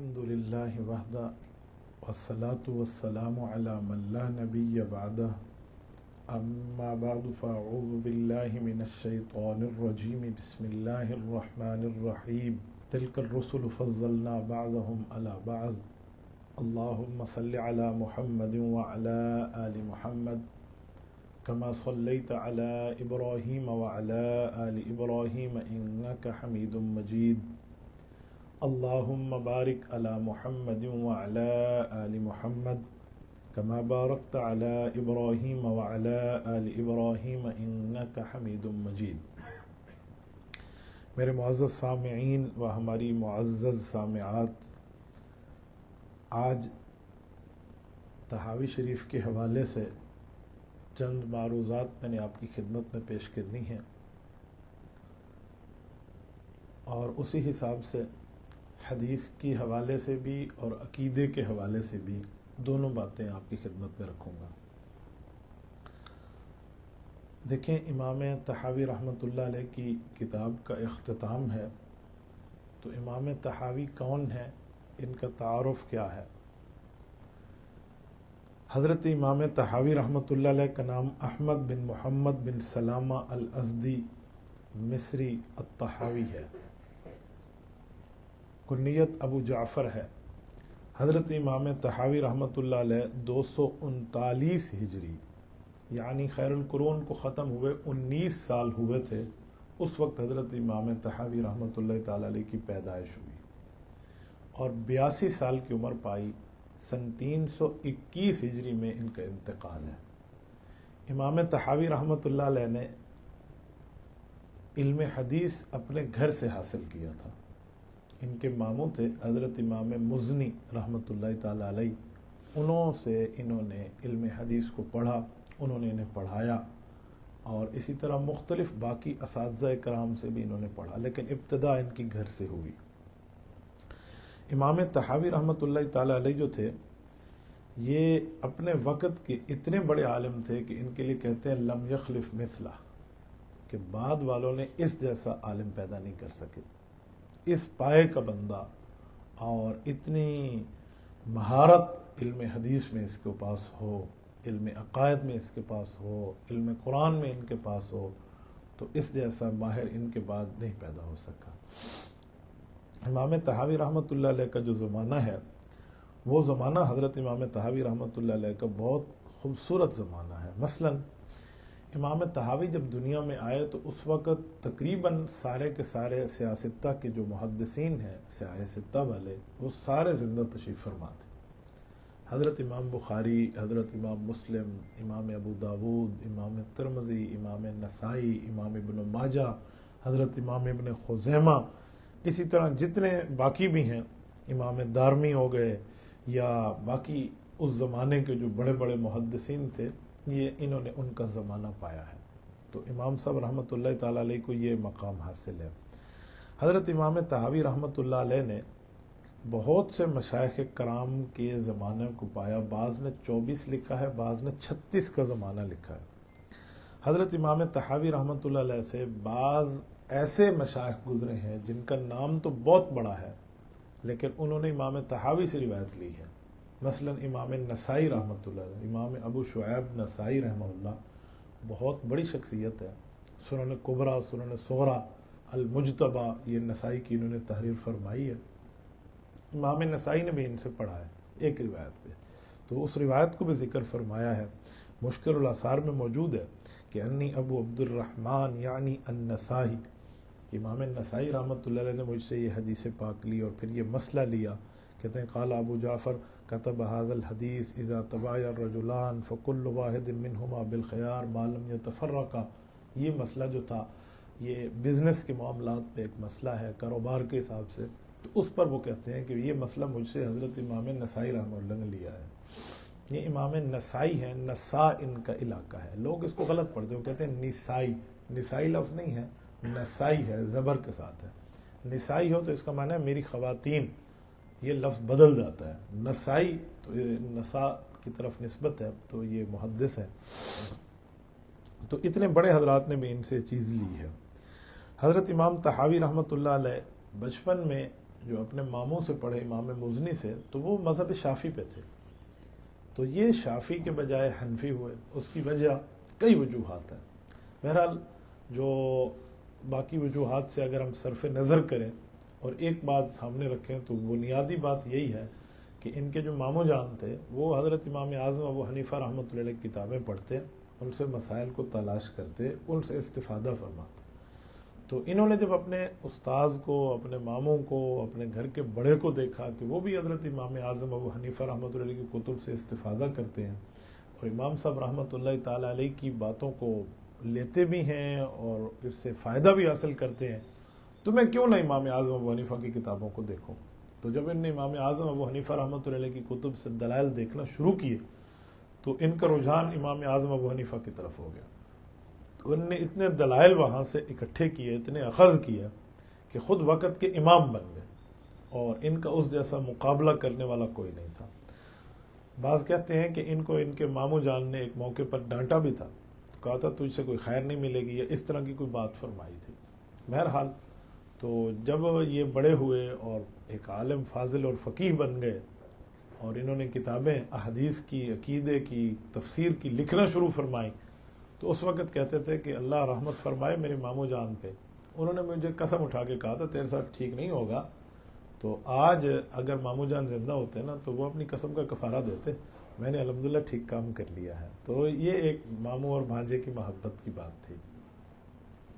الحمدللہ وحدہ والصلاة والسلام علی من لا نبی بعدہ اما بعد فاعوذ باللہ من الشیطان الرجیم بسم اللہ الرحمن الرحیم تلک الرسل فضلنا بعضهم علی بعض اللہم صل علی محمد وعلی آل محمد كما صليت على إبراهيم وعلى آل إبراهيم إنك حميد مجيد اللهم بارك على محمد وعلى آل محمد كما باركت على إبراهيم وعلى آل إبراهيم إنك حميد مجيد۔ میرے معزز سامعین و ہماری معزز سامعات، آج طحاوی شریف کے حوالے سے چند معروضات میں نے آپ کی خدمت میں پیش کرنی ہیں، اور اسی حساب سے حدیث کی حوالے سے بھی اور عقیدے کے حوالے سے بھی دونوں باتیں آپ کی خدمت میں رکھوں گا۔ دیکھیں، امام طحاوی رحمۃ اللہ علیہ کی کتاب کا اختتام ہے، تو امام طحاوی کون ہیں، ان کا تعارف کیا ہے؟ حضرت امام طحاوی رحمۃ اللہ علیہ کا نام احمد بن محمد بن سلامہ الازدی مصری الطحاوی ہے، کنیت ابو جعفر ہے۔ حضرت امام طحاوی رحمۃ اللہ علیہ 239 ہجری یعنی خیر القرون کو ختم ہوئے 19 سال ہوئے تھے، اس وقت حضرت امام طحاوی رحمۃ اللہ تعالی علیہ کی پیدائش ہوئی، اور 82 سال کی عمر پائی۔ سن 321 ہجری میں ان کا انتقال ہے۔ امام طحاوی رحمۃ اللہ علیہ نے علم حدیث اپنے گھر سے حاصل کیا تھا۔ ان کے ماموں تھے حضرت امام مزنی رحمۃ اللہ تعالی علیہ، انہوں سے انہوں نے علم حدیث کو پڑھا، انہوں نے انہیں پڑھایا، اور اسی طرح مختلف باقی اساتذہ کرام سے بھی انہوں نے پڑھا، لیکن ابتدا ان کی گھر سے ہوئی۔ امام طحاوی رحمۃ اللہ تعالی علیہ جو تھے، یہ اپنے وقت کے اتنے بڑے عالم تھے کہ ان کے لیے کہتے ہیں لم یخلف مثلہ، کہ بعد والوں نے اس جیسا عالم پیدا نہیں کر سکے، اس پائے کا بندہ، اور اتنی مہارت علم حدیث میں اس کے پاس ہو، علم عقائد میں اس کے پاس ہو، علم قرآن میں ان کے پاس ہو، تو اس جیسا ماہر ان کے بعد نہیں پیدا ہو سکا۔ امام طحاوی رحمۃ اللہ علیہ کا جو زمانہ ہے، وہ زمانہ حضرت امام طحاوی رحمۃ اللہ علیہ کا بہت خوبصورت زمانہ ہے۔ مثلا امام طحاوی جب دنیا میں آئے تو اس وقت تقریباً سارے کے سارے سیاستہ کے جو محدثین ہیں، سیاستہ والے، وہ سارے زندہ تشریف فرما تھے۔ حضرت امام بخاری، حضرت امام مسلم، امام ابو داود، امام ترمذی، امام نسائی، امام ابن ماجہ، حضرت امام ابن خزیمہ، اسی طرح جتنے باقی بھی ہیں، امام دارمی ہو گئے، یا باقی اس زمانے کے جو بڑے بڑے محدثین تھے، یہ انہوں نے ان کا زمانہ پایا ہے، تو امام صاحب رحمۃ اللہ تعالی علیہ کو یہ مقام حاصل ہے۔ حضرت امام طحاوی رحمۃ اللہ علیہ نے بہت سے مشائخ کرام کے زمانے کو پایا، بعض نے 24 لکھا ہے، بعض نے 36 کا زمانہ لکھا ہے۔ حضرت امام طحاوی رحمۃ اللہ علیہ سے بعض ایسے مشائخ گزرے ہیں جن کا نام تو بہت بڑا ہے، لیکن انہوں نے امام طحاوی سے روایت لی ہے۔ مثلا امام نسائی رحمۃ اللہ علیہ، امام ابو شعیب نسائی رحمہ اللہ، بہت بڑی شخصیت ہے۔ سنن کبریٰ، سنن صغریٰ، المجتبیٰ، یہ نسائی کی انہوں نے تحریر فرمائی ہے۔ امام نسائی نے بھی ان سے پڑھا ہے ایک روایت پہ، تو اس روایت کو بھی ذکر فرمایا ہے۔ مشکل الاثار میں موجود ہے کہ انی ابو عبد الرحمن یعنی النسائی، امام نسائی رحمۃ اللہ علیہ نے مجھ سے یہ حدیث پاک لی اور پھر یہ مسئلہ لیا۔ کہتے ہیں قال ابو جعفر کتب هذا الحدیث اذا تبايع الرجلان فكل واحد منهما بالخيار ما لم يتفرقا۔ یہ مسئلہ جو تھا، یہ بزنس کے معاملات میں ایک مسئلہ ہے، کاروبار کے حساب سے، تو اس پر وہ کہتے ہیں کہ یہ مسئلہ مجھ سے حضرت امام نسائی رحمہ اللہ نے لیا ہے۔ یہ امام نسائی ہیں، نسا ان کا علاقہ ہے، لوگ اس کو غلط پڑھتے ہیں، وہ کہتے ہیں نسائی، نسائی لفظ نہیں ہے، نسائی ہے، زبر کے ساتھ ہے۔ نسائی ہو تو اس کا معنی ہے میری خواتین، یہ لفظ بدل جاتا ہے۔ نسائی تو یہ نسا کی طرف نسبت ہے، تو یہ محدث ہے۔ تو اتنے بڑے حضرات نے بھی ان سے چیز لی ہے۔ حضرت امام طحاوی رحمۃ اللہ علیہ بچپن میں جو اپنے ماموں سے پڑھے امام مزنی سے، تو وہ مذہب شافعی پہ تھے، تو یہ شافعی کے بجائے حنفی ہوئے۔ اس کی وجہ کئی وجوہات ہیں۔ بہرحال جو باقی وجوہات سے اگر ہم صرف نظر کریں اور ایک بات سامنے رکھیں تو بنیادی بات یہی ہے کہ ان کے جو ماموں جان تھے وہ حضرت امام اعظم ابو حنیفہ رحمۃ اللہ علیہ کی کتابیں پڑھتے، ان سے مسائل کو تلاش کرتے، ان سے استفادہ فرماتے۔ تو انہوں نے جب اپنے استاذ کو، اپنے ماموں کو، اپنے گھر کے بڑے کو دیکھا کہ وہ بھی حضرت امام اعظم ابو حنیفہ رحمۃ اللہ علیہ کی کتب سے استفادہ کرتے ہیں اور امام صاحب رحمۃ اللہ تعالیٰ علیہ کی باتوں کو لیتے بھی ہیں اور اس سے فائدہ بھی حاصل کرتے ہیں، تو میں کیوں نہ امام اعظم ابو حنیفہ کی کتابوں کو دیکھوں۔ تو جب ان نے امام اعظم ابو حنیفہ رحمۃ اللہ علیہ کی کتب سے دلائل دیکھنا شروع کیے تو ان کا رجحان امام اعظم ابو حنیفہ کی طرف ہو گیا۔ تو ان نے اتنے دلائل وہاں سے اکٹھے کیے، اتنے اخذ کیا کہ خود وقت کے امام بن گئے اور ان کا اس جیسا مقابلہ کرنے والا کوئی نہیں تھا۔ بعض کہتے ہیں کہ ان کو ان کے ماموں جان نے ایک موقع پر ڈانٹا بھی تھا، کہا تھا تجھ سے کوئی خیر نہیں ملے گی، یا اس طرح کی کوئی بات فرمائی تھی۔ بہرحال تو جب یہ بڑے ہوئے اور ایک عالم فاضل اور فقیہ بن گئے اور انہوں نے کتابیں احادیث کی، عقیدے کی، تفسیر کی لکھنا شروع فرمائیں، تو اس وقت کہتے تھے کہ اللہ رحمت فرمائے میرے ماموں جان پہ، انہوں نے مجھے قسم اٹھا کے کہا تھا تیرے ساتھ ٹھیک نہیں ہوگا۔ تو آج اگر ماموں جان زندہ ہوتے نا تو وہ اپنی قسم کا کفارہ دیتے، میں نے الحمدللہ ٹھیک کام کر لیا ہے۔ تو یہ ایک ماموں اور بھانجے کی محبت کی بات تھی۔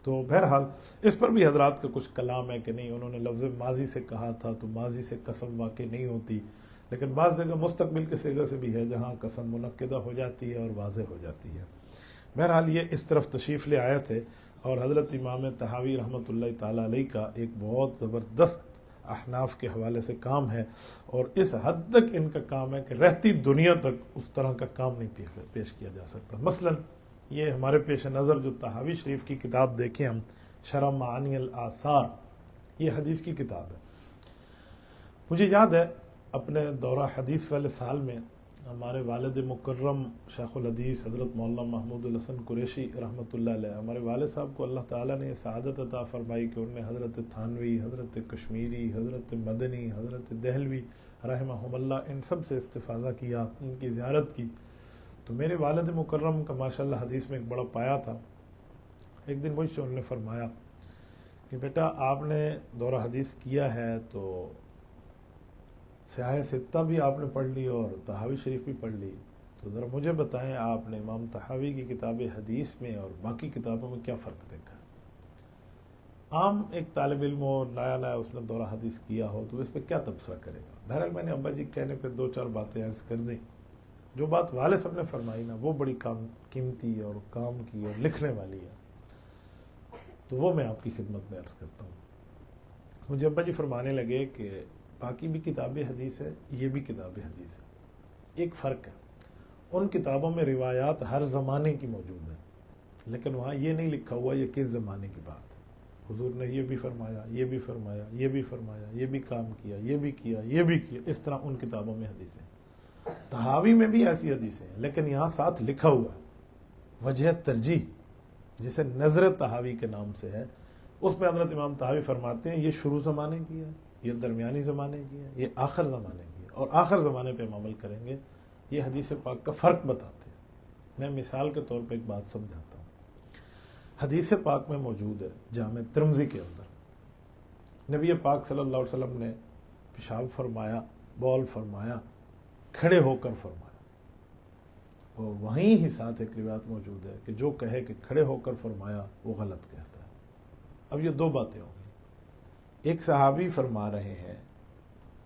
تو بہرحال اس پر بھی حضرات کا کچھ کلام ہے کہ نہیں انہوں نے لفظ ماضی سے کہا تھا تو ماضی سے قسم واقع نہیں ہوتی، لیکن بعض جگہ مستقبل کے صیغے سے بھی ہے جہاں قسم منعقدہ ہو جاتی ہے اور واضح ہو جاتی ہے۔ بہرحال یہ اس طرف تشریف لے آئے تھے اور حضرت امام طحاوی رحمۃ اللہ تعالیٰ علیہ کا ایک بہت زبردست احناف کے حوالے سے کام ہے، اور اس حد تک ان کا کام ہے کہ رہتی دنیا تک اس طرح کا کام نہیں پیش کیا جا سکتا۔ مثلا یہ ہمارے پیش نظر جو طحاوی شریف کی کتاب دیکھیں ہم، شرح معانی الآثار، یہ حدیث کی کتاب ہے۔ مجھے یاد ہے اپنے دورہ حدیث والے سال میں ہمارے والد مکرم شیخ الحدیث حضرت مولانا محمود الحسن قریشی رحمۃ اللہ علیہ، ہمارے والد صاحب کو اللہ تعالیٰ نے سعادت عطا فرمائی کہ انہوں نے حضرت تھانوی، حضرت کشمیری، حضرت مدنی، حضرت دہلوی رحمہم اللہ ان سب سے استفادہ کیا، ان کی زیارت کی۔ تو میرے والد مکرم کا ماشاءاللہ حدیث میں ایک بڑا پایا تھا۔ ایک دن مجھ سے انہوں نے فرمایا کہ بیٹا آپ نے دورہ حدیث کیا ہے تو سیاہ ستہ بھی آپ نے پڑھ لی اور طحاوی شریف بھی پڑھ لی، تو ذرا مجھے بتائیں آپ نے امام طحاوی کی کتاب حدیث میں اور باقی کتابوں میں کیا فرق دیکھا؟ عام ایک طالب علم ہو، نیا نیا اس نے دورہ حدیث کیا ہو تو اس پہ کیا تبصرہ کرے گا؟ بہرحال میں نے ابا جی کہنے پہ دو چار باتیں عرض کر دیں۔ جو بات والد صاحب نے فرمائی نا وہ بڑی قیمتی اور کام کی اور لکھنے والی ہے، تو وہ میں آپ کی خدمت میں عرض کرتا ہوں۔ مجھے ابا جی فرمانے لگے کہ باقی بھی کتاب حدیث ہے، یہ بھی کتاب حدیث ہے، ایک فرق ہے، ان کتابوں میں روایات ہر زمانے کی موجود ہیں، لیکن وہاں یہ نہیں لکھا ہوا یہ کس زمانے کی بات ہے، حضور نے یہ بھی فرمایا، یہ بھی فرمایا، یہ بھی فرمایا، یہ بھی کام کیا، یہ بھی کیا، یہ بھی کیا، اس طرح ان کتابوں میں حدیثیں۔ طحاوی میں بھی ایسی حدیثیں ہیں لیکن یہاں ساتھ لکھا ہوا ہے وجہ ترجیح، جسے نظر طحاوی کے نام سے ہے، اس میں حضرت امام طحاوی فرماتے ہیں یہ شروع زمانے کی ہے، یہ درمیانی زمانے کی ہے، یہ آخر زمانے کی ہے، اور آخر زمانے پہ ہم عمل کریں گے۔ یہ حدیث پاک کا فرق بتاتے ہیں۔ میں مثال کے طور پہ ایک بات سمجھاتا ہوں۔ حدیث پاک میں موجود ہے جامع ترمذی کے اندر، نبی پاک صلی اللہ علیہ وسلم نے پیشاب فرمایا، بول فرمایا، کھڑے ہو کر فرمایا، اور وہیں ہی ساتھ ایک روایت موجود ہے کہ جو کہے کہ کھڑے ہو کر فرمایا وہ غلط کہتا ہے۔ اب یہ دو باتیں ہوں گی، ایک صحابی فرما رہے ہیں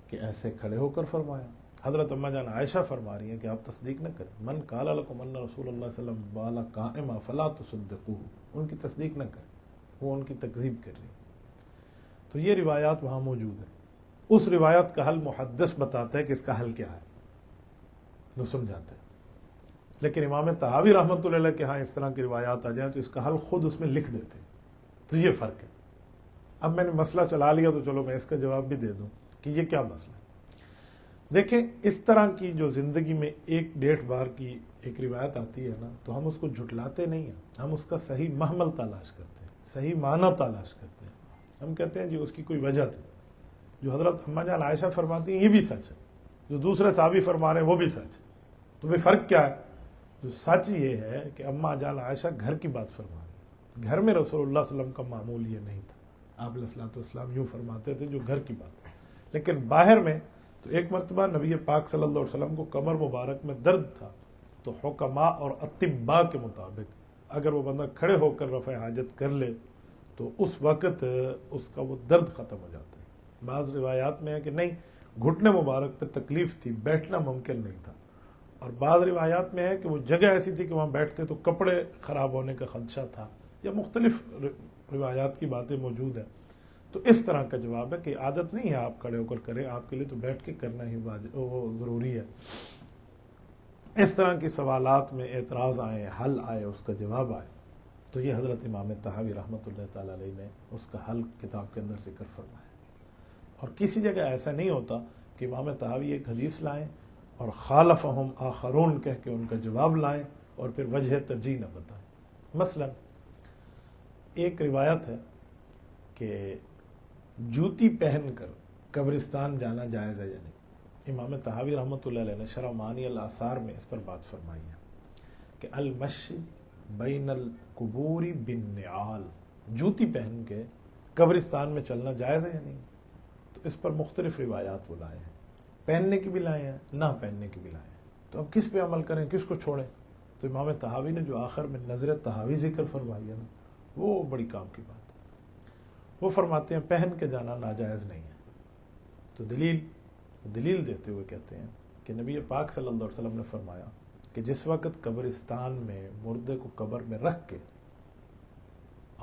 کہ ایسے کھڑے ہو کر فرمایا، حضرت اما جان عائشہ فرما رہی ہیں کہ آپ تصدیق نہ کریں، من قال لکم ان رسول اللہ صلی اللہ علیہ وسلم بالا قائما فلا تصدقوه، ان کی تصدیق نہ کریں، وہ ان کی تکذیب کر رہی ہیں۔ تو یہ روایات وہاں موجود ہیں، اس روایت کا حل محدث بتاتا ہے کہ اس کا حل کیا ہے، وہ سمجھاتے ہیں۔ لیکن امام طحاوی رحمۃ اللہ علیہ کے ہاں اس طرح کی روایات آ جائیں تو اس کا حل خود اس میں لکھ دیتے ہیں۔ تو یہ فرق ہے۔ اب میں نے مسئلہ چلا لیا تو چلو میں اس کا جواب بھی دے دوں کہ یہ کیا مسئلہ ہے۔ دیکھیں اس طرح کی جو زندگی میں ایک ڈیڑھ بار کی ایک روایت آتی ہے نا، تو ہم اس کو جھٹلاتے نہیں ہیں، ہم اس کا صحیح محمل تلاش کرتے ہیں، صحیح معنی تلاش کرتے ہیں۔ ہم کہتے ہیں جی اس کی کوئی وجہ تھی، جو حضرت اما جان عائشہ فرماتی ہیں یہ بھی سچ ہے، جو دوسرے صحابی فرما رہے ہیں وہ بھی سچ ہے. تو بھئی فرق کیا ہے؟ جو سچ یہ ہے کہ اما جان عائشہ گھر کی بات فرما رہی ہیں. گھر میں رسول اللہ صلی اللہ علیہ وسلم کا معمول یہ نہیں تھا. آپ علیہ الصلوۃ والسلام یوں فرماتے تھے جو گھر کی بات ہے. لیکن باہر میں تو ایک مرتبہ نبی پاک صلی اللہ علیہ وسلم کو کمر مبارک میں درد تھا، تو حکماء اور اطباء کے مطابق اگر وہ بندہ کھڑے ہو کر رفع حاجت کر لے تو اس وقت اس کا وہ درد ختم ہو جاتا ہے. بعض روایات میں ہے کہ نہیں، گھٹنے مبارک پہ تکلیف تھی، بیٹھنا ممکن نہیں تھا. اور بعض روایات میں ہے کہ وہ جگہ ایسی تھی کہ وہاں بیٹھتے تو کپڑے خراب ہونے کا خدشہ تھا، یا مختلف روایات کی باتیں موجود ہیں. تو اس طرح کا جواب ہے کہ عادت نہیں ہے آپ کھڑے ہو کر کریں، آپ کے لیے تو بیٹھ کے کرنا ہی ضروری ہے. اس طرح کے سوالات میں اعتراض آئے، حل آئے، اس کا جواب آئے، تو یہ حضرت امام طحاوی رحمۃ اللہ تعالی علیہ نے اس کا حل کتاب کے اندر ذکر فرمایا. اور کسی جگہ ایسا نہیں ہوتا کہ امام طحاوی ایک حدیث لائیں اور خالفہم آخرون کہہ کے ان کا جواب لائیں اور پھر وجہ ترجیح نہ بتائیں. مثلا ایک روایت ہے کہ جوتی پہن کر قبرستان جانا جائز ہے یا نہیں. امام طحاوی رحمۃ اللہ علیہ نے شرح معانی الآثار میں اس پر بات فرمائی ہے کہ المشی بین القبور بالنعال، جوتی پہن کے قبرستان میں چلنا جائز ہے یا نہیں. تو اس پر مختلف روایات وہ لائے ہیں، پہننے کی بھی لائے ہیں، نہ پہننے کی بھی لائے ہیں. تو اب کس پہ عمل کریں، کس کو چھوڑیں؟ تو امام طحاوی نے جو آخر میں نظر طحاوی ذکر فرمائی ہے نا، وہ بڑی کام کی بات ہے. وہ فرماتے ہیں پہن کے جانا ناجائز نہیں ہے. تو دلیل دیتے ہوئے کہتے ہیں کہ نبی پاک صلی اللہ علیہ وسلم نے فرمایا کہ جس وقت قبرستان میں مردے کو قبر میں رکھ کے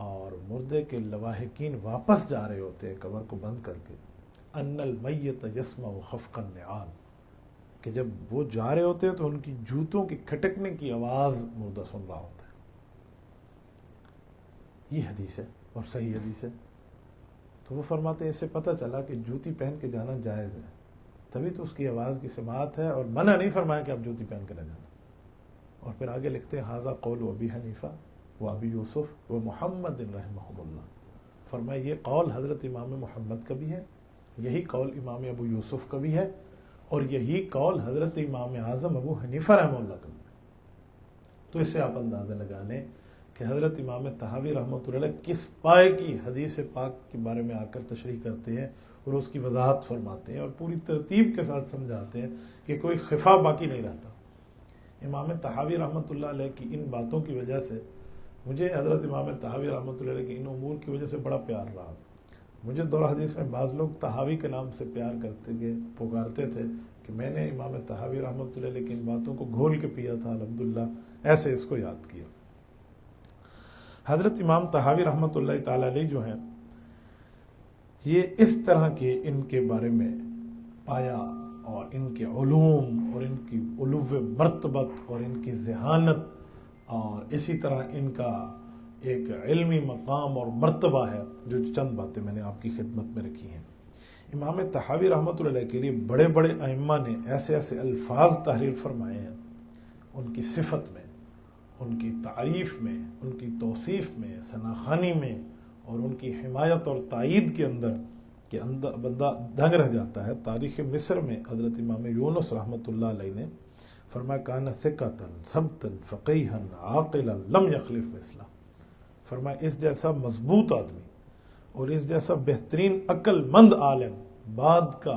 اور مردے کے لواحقین واپس جا رہے ہوتے ہیں قبر کو بند کر کے، ان المیت یسمع خفق النعال، کہ جب وہ جا رہے ہوتے ہیں تو ان کی جوتوں کی کھٹکنے کی آواز مردہ سن رہا ہوتا ہے. یہ حدیث ہے اور صحیح حدیث ہے. تو وہ فرماتے ہیں اس سے پتہ چلا کہ جوتی پہن کے جانا جائز ہے، تبھی تو اس کی آواز کی سماعت ہے، اور منع نہیں فرمایا کہ آپ جوتی پہن کے نہ جانا. اور پھر آگے لکھتے ہیں ھذا قول ابی حنیفہ و ابی یوسف و محمد رحمہم اللہ. فرمایا یہ قول حضرت امام محمد کا بھی ہے، یہی قول امام ابو یوسف کا بھی ہے، اور یہی قول حضرت امام اعظم ابو حنیفہ رحمہ اللہ کا بھی ہے. تو اس سے آپ اندازہ لگا لیں کہ حضرت امام طحاوی رحمۃ اللہ علیہ کس پائے کی حدیث پاک کے بارے میں آ کر تشریح کرتے ہیں اور اس کی وضاحت فرماتے ہیں اور پوری ترتیب کے ساتھ سمجھاتے ہیں کہ کوئی خفا باقی نہیں رہتا. امام طحاوی رحمۃ اللہ علیہ کی ان باتوں کی وجہ سے مجھے حضرت امام طحاوی رحمۃ اللہ علیہ کی ان امور کی وجہ سے بڑا پیار رہا. مجھے دور حدیث میں بعض لوگ طحاوی کے نام سے پیار کرتے گئے، پکارتے تھے کہ میں نے امام طحاوی رحمۃ اللہ علیہ کی ان باتوں کو گھول کے پیا تھا، الحمدللہ ایسے اس کو یاد کیا. حضرت امام طحاوی رحمۃ اللہ تعالی علیہ جو ہیں، یہ اس طرح کے ان کے بارے میں پایا اور ان کے علوم اور ان کی علو مرتبت اور ان کی ذہانت اور اسی طرح ان کا ایک علمی مقام اور مرتبہ ہے، جو چند باتیں میں نے آپ کی خدمت میں رکھی ہیں. امام طحاوی رحمۃ اللہ علیہ کے لیے بڑے بڑے ائمہ نے ایسے ایسے الفاظ تحریر فرمائے ہیں ان کی صفت میں، ان کی تعریف میں، ان کی توصیف میں، ثناخوانی میں اور ان کی حمایت اور تائید کے اندر کہ بندہ دنگ رہ جاتا ہے. تاریخ مصر میں حضرت امام یونس رحمۃ اللہ علیہ نے فرمایا کان ثقۃ ثبتا فقیہا عاقلا لم یخلف مثلہ. فرمایا اس جیسا مضبوط آدمی اور اس جیسا بہترین عقل مند عالم بعد کا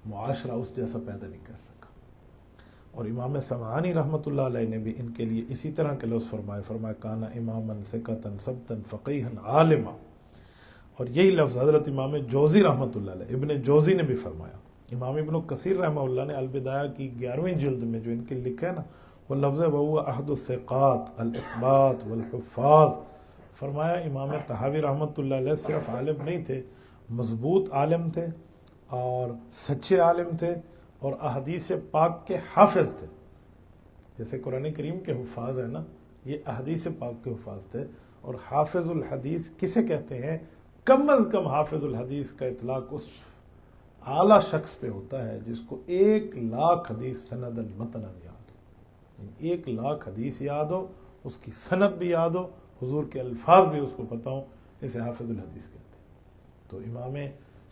معاشرہ اس جیسا پیدا نہیں کر سکا. اور امام سمعانی رحمۃ اللہ علیہ نے بھی ان کے لیے اسی طرح کے لفظ فرمایا کانا اماما ثقتا ثبتا فقیہا عالما. اور یہی لفظ حضرت امام جوزی رحمۃ اللہ علیہ، ابن جوزی نے بھی فرمایا. امام ابن کثیر رحمہ اللہ نے البدایہ کی 11ویں جلد میں جو ان کے لکھا ہے نا، وہ لفظ ہے وَهُوَ أَحْدُ الثِّقَاتِ الْإِثْبَاتِ وَالْحُفَّاظِ. فرمایا امام طحاوی رحمۃ اللہ علیہ صرف عالم نہیں تھے، مضبوط عالم تھے اور سچے عالم تھے اور احادیث پاک کے حافظ تھے. جیسے قرآن کریم کے حفاظ ہیں نا، یہ احادیث پاک کے حفاظ تھے. اور حافظ الحدیث کسے کہتے ہیں؟ کم از کم حافظ الحدیث کا اطلاق اس اعلیٰ شخص پہ ہوتا ہے جس کو 1,00,000 حدیث سند متن یاد ہو. 1,00,000 حدیث یاد ہو، اس کی سند بھی یاد ہو، حضور کے الفاظ بھی اس کو پتہ ہو، اسے حافظ الحدیث کہتے ہیں. تو امام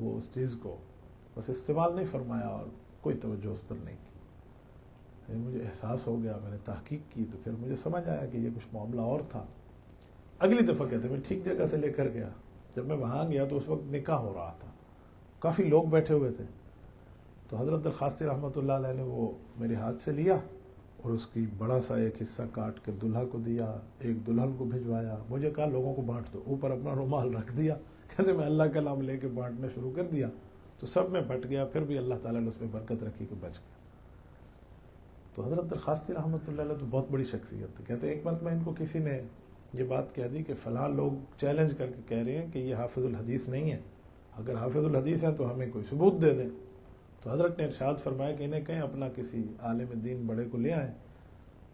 وہ اس چیز کو بس استعمال نہیں فرمایا اور کوئی توجہ اس پر نہیں کی. مجھے احساس ہو گیا, میں نے تحقیق کی تو پھر مجھے سمجھ آیا کہ یہ کچھ معاملہ اور تھا. اگلی دفعہ کہتے میں ٹھیک جگہ سے لے کر گیا. جب میں وہاں گیا تو اس وقت نکاح ہو رہا تھا, کافی لوگ بیٹھے ہوئے تھے. تو حضرت درخواستی رحمۃ اللہ علیہ نے وہ میرے ہاتھ سے لیا اور اس کی بڑا سا ایک حصہ کاٹ کے دلہا کو دیا, ایک دلہن کو بھجوایا. مجھے کہا لوگوں کو بانٹ دو, اوپر اپنا رومال رکھ دیا. کہتے میں اللہ کا نام لے کے بانٹنا شروع کر دیا تو سب میں بٹ گیا. پھر بھی اللہ تعالیٰ نے اس میں برکت رکھی کہ بچ گیا. تو حضرت درخواستی رحمۃ اللہ علیہ تو بہت بڑی شخصیت تھی. کہتے ایک مرتبہ ان کو کسی نے یہ بات کہہ دی کہ فلاں لوگ چیلنج کر کے کہہ رہے ہیں کہ یہ حافظ الحدیث نہیں ہے, اگر حافظ الحدیث ہیں تو ہمیں کوئی ثبوت دے دیں. تو حضرت نے ارشاد فرمایا کہ انہیں کہیں اپنا کسی عالم دین بڑے کو لے آئیں,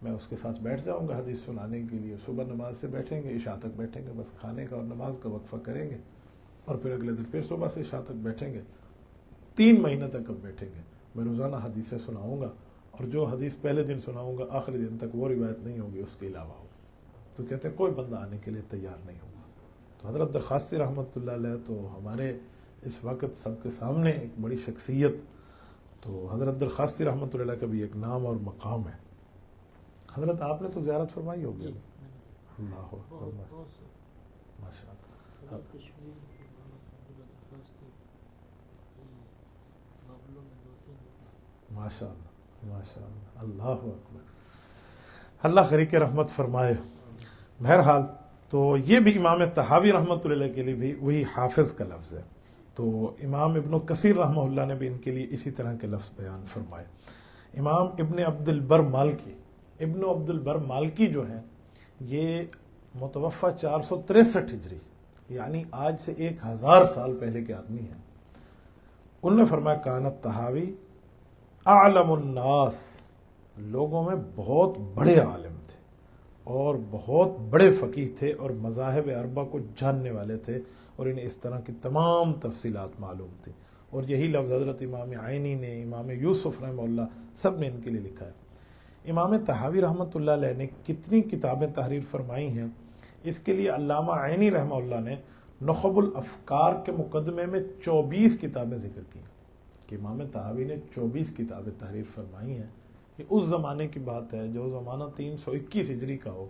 میں اس کے ساتھ بیٹھ جاؤں گا حدیث سنانے کے لیے. صبح نماز سے بیٹھیں گے, عشاء تک بیٹھیں گے, بس کھانے کا اور نماز کا وقفہ کریں گے, اور پھر اگلے دن پھر صبح سے عشاء تک بیٹھیں گے. 3 مہینے تک اب بیٹھیں گے. میں روزانہ حدیثیں سناؤں گا, اور جو حدیث پہلے دن سناؤں گا آخری دن تک وہ روایت نہیں ہوگی, اس کے علاوہ ہوگی. تو کہتے ہیں کوئی بندہ آنے کے لیے تیار نہیں ہوگا. تو حضرت درخواستی رحمۃ اللہ علیہ تو ہمارے اس وقت سب کے سامنے ایک بڑی شخصیت. تو حضرت درخواستی رحمۃ اللہ علیہ کا بھی ایک نام اور مقام ہے. حضرت آپ نے تو زیارت فرمائی ہوگی. اللہ ماشاء اللہ, ماشاء اللہ, ماشاء اللہ, اللہ اکبر, اللہ خریق رحمت فرمائے. بہرحال تو یہ بھی امام طحاوی رحمۃ اللہ علیہ کے لیے بھی وہی حافظ کا لفظ ہے. تو امام ابن کثیر رحمہ اللہ نے بھی ان کے لیے اسی طرح کے لفظ بیان فرمائے. امام ابن عبد البر مالکی, ابن عبد البر مالکی جو ہیں یہ متوفہ 463 ہجری, یعنی آج سے 1000 سال پہلے کے آدمی ہیں. انہوں نے فرمایا کانت طحاوی اعلم الناس, لوگوں میں بہت بڑے عالم تھے اور بہت بڑے فقیہ تھے اور مذاہب اربعہ کو جاننے والے تھے, اور انہیں اس طرح کی تمام تفصیلات معلوم تھی. اور یہی لفظ حضرت امام عینی نے, امام یوسف رحمہ اللہ, سب نے ان کے لیے لکھا ہے. امام طحاوی رحمۃ اللہ علیہ نے کتنی کتابیں تحریر فرمائی ہیں, اس کے لیے علامہ عینی رحمہ اللہ نے نخب الافکار کے مقدمے میں 24 کتابیں ذکر کی کہ امام طحاوی نے 24 کتابیں تحریر فرمائی ہیں. یہ اس زمانے کی بات ہے جو زمانہ 321 ہجری کا ہو,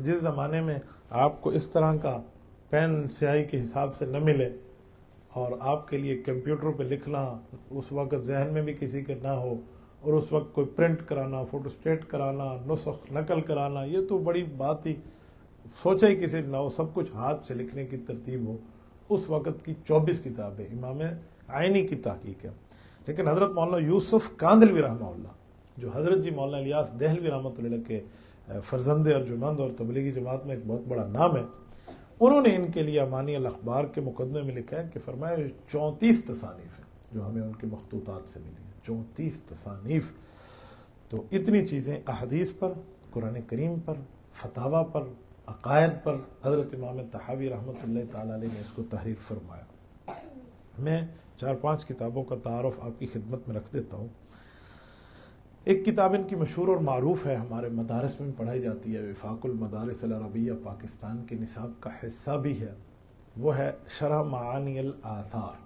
جس زمانے میں آپ کو اس طرح کا پین سیاہی کے حساب سے نہ ملے, اور آپ کے لیے کمپیوٹر پہ لکھنا اس وقت ذہن میں بھی کسی کے نہ ہو, اور اس وقت کوئی پرنٹ کرانا, فوٹو اسٹیٹ کرانا, نسخ نقل کرانا, یہ تو بڑی بات ہی سوچا ہی کسی نہ ہو. سب کچھ ہاتھ سے لکھنے کی ترتیب ہو. اس وقت کی 24 کتابیں امام عینی کی تحقیق ہے. لیکن حضرت مولانا یوسف کاندلوی رحمہ اللہ, جو حضرت جی مولانا الیاس دہلوی رحمۃ اللہ کے فرزند ارجمند اور تبلیغی جماعت میں ایک بہت بڑا نام ہے, انہوں نے ان کے لیے امانی الاخبار کے مقدمے میں لکھا ہے کہ فرمایا 34 تصانیف ہیں جو ہمیں ان کے مخطوطات سے ملی ہیں. 34 تصانیف. تو اتنی چیزیں احادیث پر, قرآن کریم پر, فتاوی پر, عقائد پر حضرت امام طحاوی رحمۃ اللہ تعالی علیہ نے اس کو تحریر فرمایا. میں 4-5 کتابوں کا تعارف آپ کی خدمت میں رکھ دیتا ہوں. ایک کتاب ان کی مشہور اور معروف ہے, ہمارے مدارس میں پڑھائی جاتی ہے, وفاق المدارس العربیہ پاکستان کے نصاب کا حصہ بھی ہے. وہ ہے شرح معانی الآثار.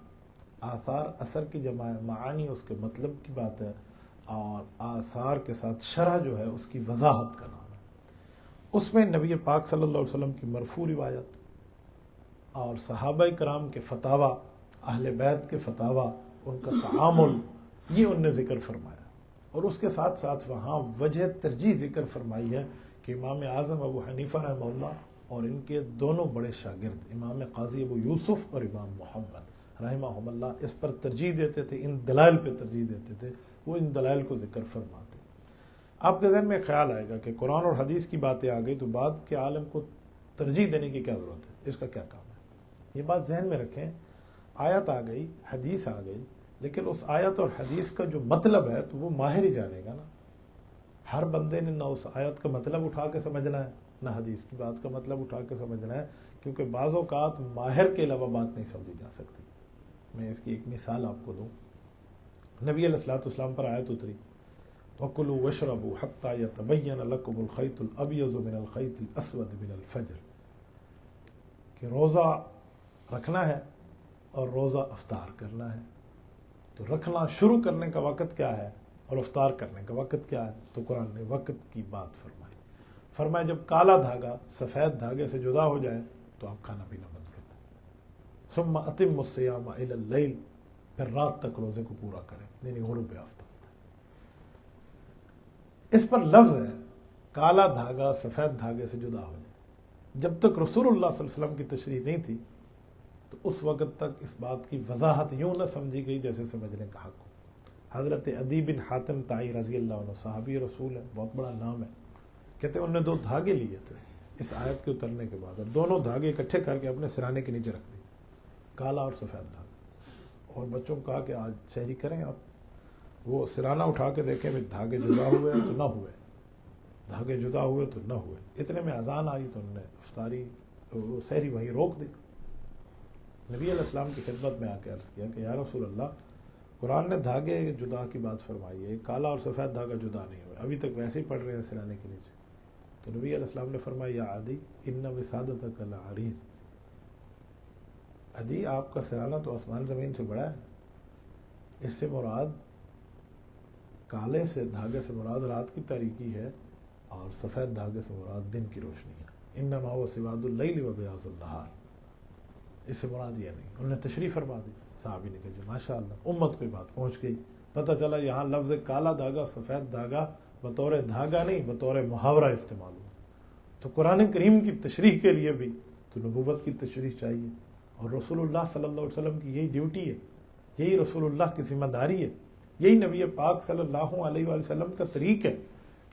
آثار اثر کی جمع ہے, معانی اس کے مطلب کی بات ہے, اور آثار کے ساتھ شرح جو ہے اس کی وضاحت کا نام ہے. اس میں نبی پاک صلی اللہ علیہ وسلم کی مرفوع روایت اور صحابہ کرام کے فتاوی, اہل بیت کے فتاوی, ان کا تعامل, یہ ان نے ذکر فرمایا. اور اس کے ساتھ ساتھ وہاں وجہ ترجیح ذکر فرمائی ہے کہ امام اعظم ابو حنیفہ رحمہ اللہ اور ان کے دونوں بڑے شاگرد امام قاضی ابو یوسف اور امام محمد رحمہ اللہ اس پر ترجیح دیتے تھے, ان دلائل پہ ترجیح دیتے تھے. وہ ان دلائل کو ذکر فرماتے. آپ کے ذہن میں خیال آئے گا کہ قرآن اور حدیث کی باتیں آ گئی تو بعد کے عالم کو ترجیح دینے کی کیا ضرورت ہے, اس کا کیا کام ہے. یہ بات ذہن میں رکھیں. آیت آ گئی, حدیث آ گئی, لیکن اس آیت اور حدیث کا جو مطلب ہے تو وہ ماہر ہی جانے گا نا. ہر بندے نے نہ اس آیت کا مطلب اٹھا کے سمجھنا ہے, نہ حدیث کی بات کا مطلب اٹھا کے سمجھنا ہے, کیونکہ بعض اوقات ماہر کے علاوہ بات نہیں سمجھی جا سکتی. میں اس کی ایک مثال آپ کو دوں. نبی علیہ الصلوۃ والسلام پر آیت اتری, وَكُلُوا وَاشْرَبُوا حَتَّى يَتَبَيَّنَ لَكُمُ الْخَيْطُ الْأَبْيَضُ مِنَ الْخَيْطِ الْأَسْوَدِ مِنَ الْفَجْرِ, کہ روزہ رکھنا ہے اور روزہ افطار کرنا ہے. تو رکھنا شروع کرنے کا وقت کیا ہے اور افطار کرنے کا وقت کیا ہے؟ تو قرآن نے وقت کی بات فرمائی. فرمایا جب کالا دھاگا سفید دھاگے سے جدا ہو جائے تو آپ کھانا پینا بند کر دیں. ثم اتم الصیام الی اللیل، پھر رات تک روزے کو پورا کریں، یعنی غروب آفتاب. اس پر لفظ ہے کالا دھاگا سفید دھاگے سے جدا ہو جائے. جب تک رسول اللہ صلی اللہ علیہ وسلم کی تشریح نہیں تھی تو اس وقت تک اس بات کی وضاحت یوں نہ سمجھی گئی جیسے سمجھنے کا حق ہو. حضرت عدی بن حاتم طائی رضی اللہ عنہ صحابی رسول ہے، بہت بڑا نام ہے. کہتے ہیں انہوں نے 2 دھاگے لیے تھے اس آیت کے اترنے کے بعد، اور دونوں دھاگے اکٹھے کر کے اپنے سرانے کے نیچے رکھ دیے، کالا اور سفید دھاگا. اور بچوں کو کہا کہ آج سحری کریں آپ. وہ سرانہ اٹھا کے دیکھیں بھی دھاگے جدا ہوئے تو نہ ہوئے، دھاگے جدا ہوئے تو نہ ہوئے. اتنے میں اذان آئی تو انہوں نے افطاری وہ سحری وہیں روک دی. نبی علیہ السلام کی خدمت میں آ کے عرض کیا کہ یا رسول اللہ، قرآن نے دھاگے جدا کی بات فرمائی ہے، کالا اور سفید دھاگا جدا نہیں ہوئے، ابھی تک ویسے ہی پڑھ رہے ہیں سرانے کے نیچے. تو نبی علیہ السلام نے فرمایا یا عدی ان وسادتک لعریض، عدی آپ کا سرانہ تو آسمان زمین سے بڑا ہے. اس سے مراد کالے سے دھاگے سے مراد رات کی تاریکی ہے اور سفید دھاگے سے مراد دن کی روشنی ہے. انما هو سواد اللیل و بیاض النہار، اس سے مراد یہ نہیں. انہوں نے تشریح فرما دی. صحابی نے کہا جی ماشاء اللہ، امت کو بات پہنچ گئی. پتہ چلا یہاں لفظ کالا دھاگا سفید دھاگا بطور دھاگا نہیں بطور محاورہ استعمال ہوا. تو قرآن کریم کی تشریح کے لیے بھی تو نبوت کی تشریح چاہیے، اور رسول اللہ صلی اللہ علیہ وسلم کی یہی ڈیوٹی ہے، یہی رسول اللہ کی ذمہ داری ہے، یہی نبی پاک صلی اللہ علیہ وآلہ وسلم کا طریق ہے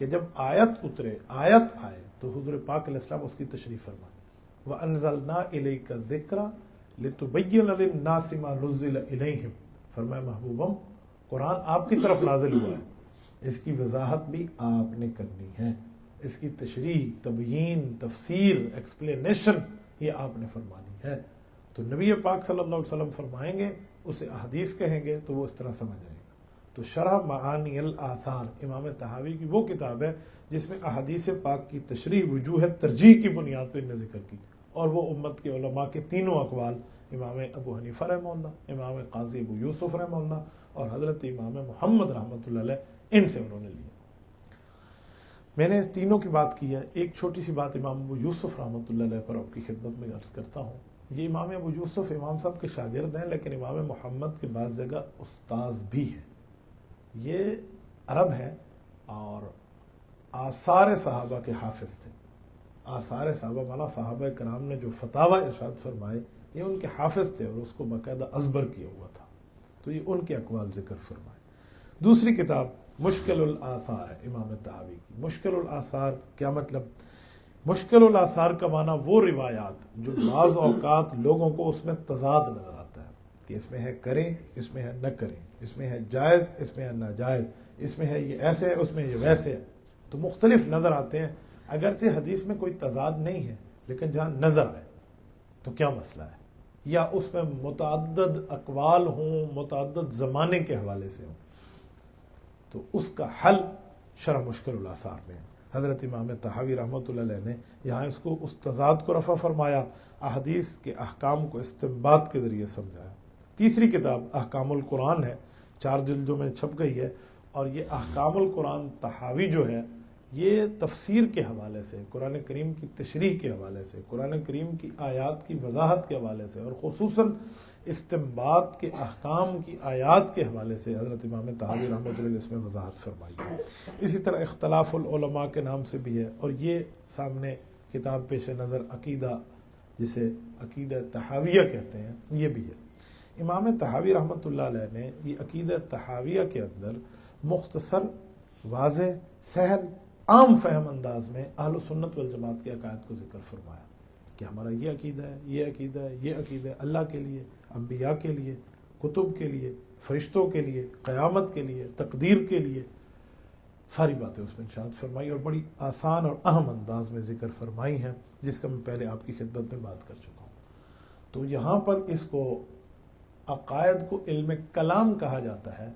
کہ جب آیت اترے، آیت آئے تو حضور پاک علیہ السلام اس کی تشریح فرمائے. وَأَنزَلْنَا إِلَيْكَ الذِّكْرَ لِتُبَيِّنَ لِلنَّاسِ مَا نُزِّلَ إِلَيْهِمْ. فرمایا محبوبم، قرآن آپ کی طرف نازل ہوا ہے، اس کی وضاحت بھی آپ نے کرنی ہے، اس کی تشریح، تبیین، تفسیر، ایکسپلینیشن یہ آپ نے فرمانی ہے. تو نبی پاک صلی اللہ علیہ وسلم فرمائیں گے، اسے احادیث کہیں گے تو وہ اس طرح سمجھ آئے گا. تو شرح معانی الآثار امام طحاوی کی وہ کتاب ہے جس میں احادیث پاک کی تشریح وجوہ ترجیح کی بنیاد پر انہیں ذکر کی، اور وہ امت کے علماء کے تینوں اقوال، امام ابو حنیفہ رحمہ اللہ، امام قاضی ابو یوسف رحمہ اللہ اور حضرت امام محمد رحمۃ اللہ علیہ، ان سے انہوں نے لیا. میں نے تینوں کی بات کی ہے. ایک چھوٹی سی بات امام ابو یوسف رحمۃ اللہ علیہ پر آپ کی خدمت میں عرض کرتا ہوں. یہ امام ابو یوسف امام صاحب کے شاگرد ہیں، لیکن امام محمد کے بعض جگہ استاذ بھی ہیں. یہ عرب ہیں اور آثار صحابہ کے حافظ تھے. آثار صحابہ مانا صحابہ کرام نے جو فتاوی ارشاد فرمائے یہ ان کے حافظ تھے اور اس کو باقاعدہ ازبر کیا ہوا تھا. تو یہ ان کے اقوال ذکر فرمائے. دوسری کتاب مشکل الآثار ہے امام طحاوی کی. مشکل الآثار کیا مطلب؟ مشکل الآثار کا معنی وہ روایات جو بعض اوقات لوگوں کو اس میں تضاد نظر آتا ہے کہ اس میں ہے کریں، اس میں ہے نہ کریں، اس میں ہے جائز، اس میں ہے ناجائز، اس میں ہے یہ ایسے ہے، اس میں یہ ویسے ہے. تو مختلف نظر آتے ہیں. اگرچہ حدیث میں کوئی تضاد نہیں ہے لیکن جہاں نظر آئے تو کیا مسئلہ ہے، یا اس میں متعدد اقوال ہوں، متعدد زمانے کے حوالے سے ہوں، تو اس کا حل شرح مشکل الآثار میں ہے. حضرت امام طحاوی رحمۃ اللہ علیہ نے یہاں اس کو اس تضاد کو رفع فرمایا، احادیث کے احکام کو استنباط کے ذریعے سمجھایا. تیسری کتاب احکام القرآن ہے، 4 جلدوں میں چھپ گئی ہے، اور یہ احکام القرآن طحاوی جو ہے یہ تفسیر کے حوالے سے، قرآن کریم کی تشریح کے حوالے سے، قرآن کریم کی آیات کی وضاحت کے حوالے سے، اور خصوصاً استنباط کے احکام کی آیات کے حوالے سے حضرت امام طحاوی رحمۃ اللہ علیہ اس میں وضاحت فرمائی ہے. اسی طرح اختلاف العلماء کے نام سے بھی ہے، اور یہ سامنے کتاب پیش نظر عقیدہ، جسے عقیدہ طحاویہ کہتے ہیں، یہ بھی ہے. امام طحاوی رحمۃ اللہ علیہ نے یہ عقیدہ طحاویہ کے اندر مختصر، واضح، سہل، عام فہم انداز میں اہل سنت والجماعت کے عقائد کو ذکر فرمایا کہ ہمارا یہ عقیدہ ہے، یہ عقیدہ ہے، یہ عقیدہ ہے، اللہ کے لیے، انبیاء کے لیے، کتب کے لیے، فرشتوں کے لیے، قیامت کے لیے، تقدیر کے لیے. ساری باتیں اس میں ارشاد فرمائی اور بڑی آسان اور اہم انداز میں ذکر فرمائی ہیں، جس کا میں پہلے آپ کی خدمت میں بات کر چکا ہوں. تو یہاں پر اس کو عقائد کو علم کلام کہا جاتا ہے.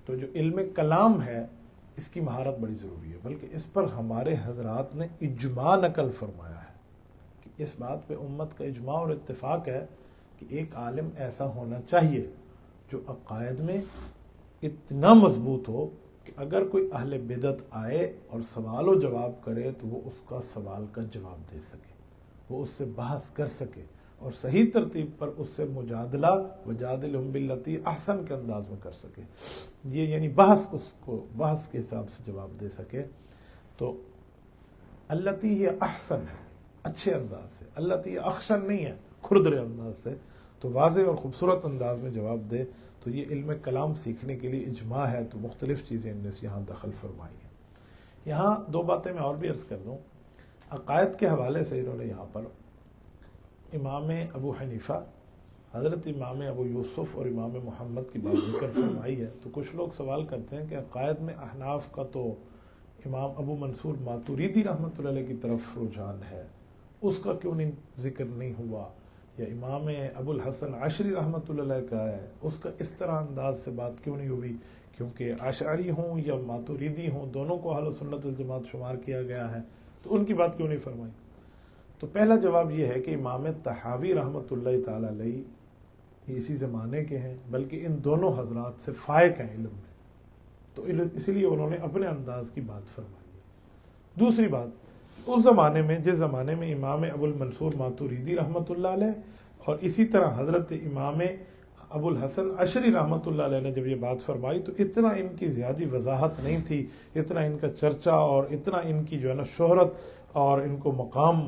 تو جو علم کلام ہے اس کی مہارت بڑی ضروری ہے، بلکہ اس پر ہمارے حضرات نے اجماع نقل فرمایا ہے کہ اس بات پہ امت کا اجماع اور اتفاق ہے کہ ایک عالم ایسا ہونا چاہیے جو عقائد میں اتنا مضبوط ہو کہ اگر کوئی اہل بدعت آئے اور سوال و جواب کرے تو وہ اس کا سوال کا جواب دے سکے، وہ اس سے بحث کر سکے اور صحیح ترتیب پر اس سے مجادلہ وجادلہم باللتی احسن کے انداز میں کر سکے، یہ یعنی بحث اس کو بحث کے حساب سے جواب دے سکے۔ تو اللتی ہی احسن ہے، اچھے انداز سے، اللتی ہی اخشن نہیں ہے کھردرے انداز سے، تو واضح اور خوبصورت انداز میں جواب دے۔ تو یہ علم کلام سیکھنے کے لیے اجماع ہے، تو مختلف چیزیں ان نے یہاں دخل فرمائی ہیں۔ یہاں دو باتیں میں اور بھی عرض کر دوں، عقائد کے حوالے سے انہوں نے یہاں پر امام ابو حنیفہ، حضرت امام ابو یوسف اور امام محمد کی بات ذکر فرمائی ہے۔ تو کچھ لوگ سوال کرتے ہیں کہ عقائد میں احناف کا تو امام ابو منصور ماتوریدی رحمۃ اللہ علیہ کی طرف رجحان ہے، اس کا کیوں نہیں ذکر نہیں ہوا، یا امام ابو الحسن عشری رحمۃ اللہ علیہ کا ہے، اس کا اس طرح انداز سے بات کیوں نہیں ہوئی، کیونکہ اشعری ہوں یا ماتوریدی ہوں دونوں کو اہل سنت والجماعت شمار کیا گیا ہے، تو ان کی بات کیوں نہیں فرمائی؟ تو پہلا جواب یہ ہے کہ امام طحاوی رحمۃ اللہ تعالی علیہ یہ اسی زمانے کے ہیں، بلکہ ان دونوں حضرات سے فائق ہیں علم میں، تو اسی لیے انہوں نے اپنے انداز کی بات فرمائی ہے۔ دوسری بات، اس زمانے میں جس زمانے میں امام ابو المنصور ماتوریدی رحمۃ اللہ علیہ اور اسی طرح حضرت امام ابو الحسن عشری رحمۃ اللہ علیہ نے جب یہ بات فرمائی تو اتنا ان کی زیادہ وضاحت نہیں تھی، اتنا ان کا چرچا اور اتنا ان کی جو ہے نا شہرت اور ان کو مقام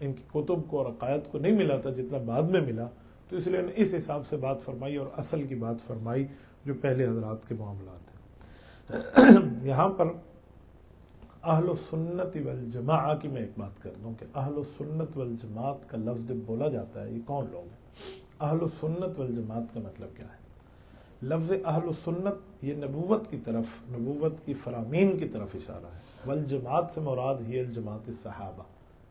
ان کی کتب کو اور عقائد کو نہیں ملا تھا جتنا بعد میں ملا، تو اس لیے انہوں نے اس حساب سے بات فرمائی اور اصل کی بات فرمائی جو پہلے حضرات کے معاملات ہیں۔ یہاں پر اہل السنت والجماعہ کی میں ایک بات کر دوں کہ اہل السنت والجماعت کا لفظ جب بولا جاتا ہے یہ کون لوگ ہیں؟ اہل السنت والجماعت کا مطلب کیا ہے؟ لفظ اہل السنت یہ نبوت کی طرف، نبوت کی فرامین کی طرف اشارہ ہے، والجماعت سے مراد ہی الجماعت الصحابہ،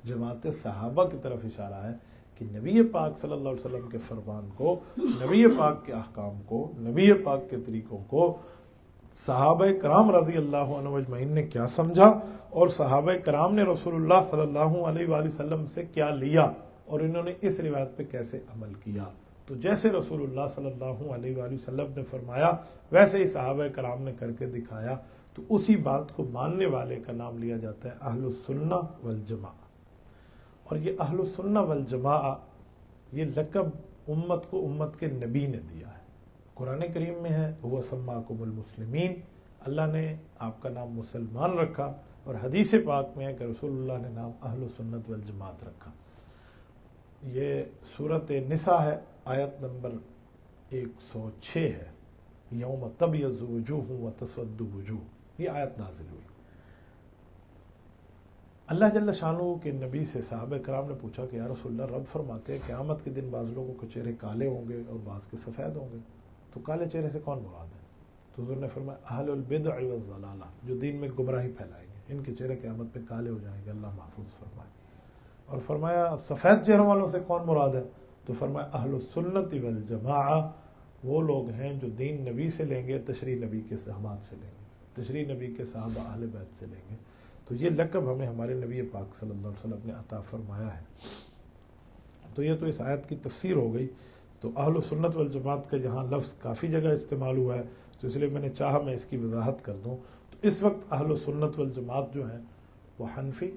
جماعت صحابہ کی طرف اشارہ ہے کہ نبی پاک صلی اللہ علیہ وسلم کے فرمان کو، نبی پاک کے احکام کو، نبی پاک کے طریقوں کو صحابہ کرام رضی اللہ عنہ اجمعین نے کیا سمجھا اور صحابہ کرام نے رسول اللہ صلی اللہ علیہ وآلہ وسلم سے کیا لیا اور انہوں نے اس روایت پہ کیسے عمل کیا۔ تو جیسے رسول اللہ صلی اللہ علیہ وآلہ وسلم نے فرمایا ویسے ہی صحابہ کرام نے کر کے دکھایا، تو اسی بات کو ماننے والے کا نام لیا جاتا ہے اہل السنہ والجماعہ۔ اور یہ اہل السنہ والجماعہ یہ لقب امت کو امت کے نبی نے دیا ہے، قرآن کریم میں ہے وہ سماکم المسلمین، اللہ نے آپ کا نام مسلمان رکھا، اور حدیث پاک میں ہے کہ رسول اللہ نے نام اہل سنت والجماعت رکھا۔ یہ سورۃ نساء ہے، آیت نمبر 106 ہے، یوم تبیض وجوہ وتسود وجوہ، یہ آیت نازل ہوئی۔ اللہ جل شانہ کے نبی سے صحابہ کرام نے پوچھا کہ یا رسول اللہ، رب فرماتے ہیں قیامت کے دن بعض لوگوں کے چہرے کالے ہوں گے اور بعض کے سفید ہوں گے، تو کالے چہرے سے کون مراد ہے؟ تو حضور نے فرمایا اہل البدع والضلالہ، جو دین میں گمراہی پھیلائیں گے، ان کے چہرے قیامت پہ کالے ہو جائیں گے، اللہ محفوظ فرمائے۔ اور فرمایا سفید چہروں والوں سے کون مراد ہے؟ تو فرمایا اہل السنت والجماعہ، وہ لوگ ہیں جو دین نبی سے لیں گے، تشریح نبی کے صحابات سے لیں گے، تشریح نبی کے صحابہ اہل بیت سے لیں گے۔ تو یہ لقب ہمیں ہمارے نبی پاک صلی اللہ علیہ وسلم نے عطا فرمایا ہے۔ تو یہ تو اس آیت کی تفسیر ہو گئی۔ تو اہل سنت والجماعت کا یہاں لفظ کافی جگہ استعمال ہوا ہے، تو اس لیے میں نے چاہا میں اس کی وضاحت کر دوں۔ تو اس وقت اہل سنت والجماعت جو ہیں وہ حنفی،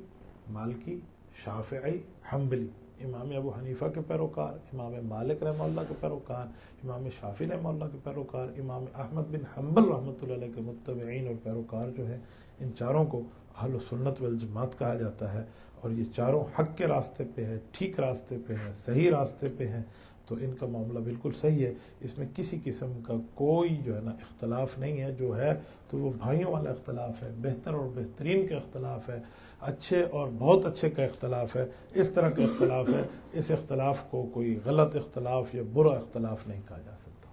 مالکی، شافعی، حنبلی، امام ابو حنیفہ کے پیروکار، امام مالک رحمہ اللہ کے پیروکار، امام شافعی رحمہ اللہ کے پیروکار، امام احمد بن حنبل رحمۃ اللہ علیہ کے متبعین اور پیروکار جو ہیں، ان چاروں کو اہل سنت والجماعت کہا جاتا ہے، اور یہ چاروں حق کے راستے پہ ہے، ٹھیک راستے پہ ہیں، صحیح راستے پہ ہیں، تو ان کا معاملہ بالکل صحیح ہے، اس میں کسی قسم کا کوئی جو ہے نا اختلاف نہیں ہے، جو ہے تو وہ بھائیوں والا اختلاف ہے، بہتر اور بہترین کا اختلاف ہے، اچھے اور بہت اچھے کا اختلاف ہے، اس طرح کا اختلاف ہے، اس اختلاف کو کوئی غلط اختلاف یا برا اختلاف نہیں کہا جا سکتا۔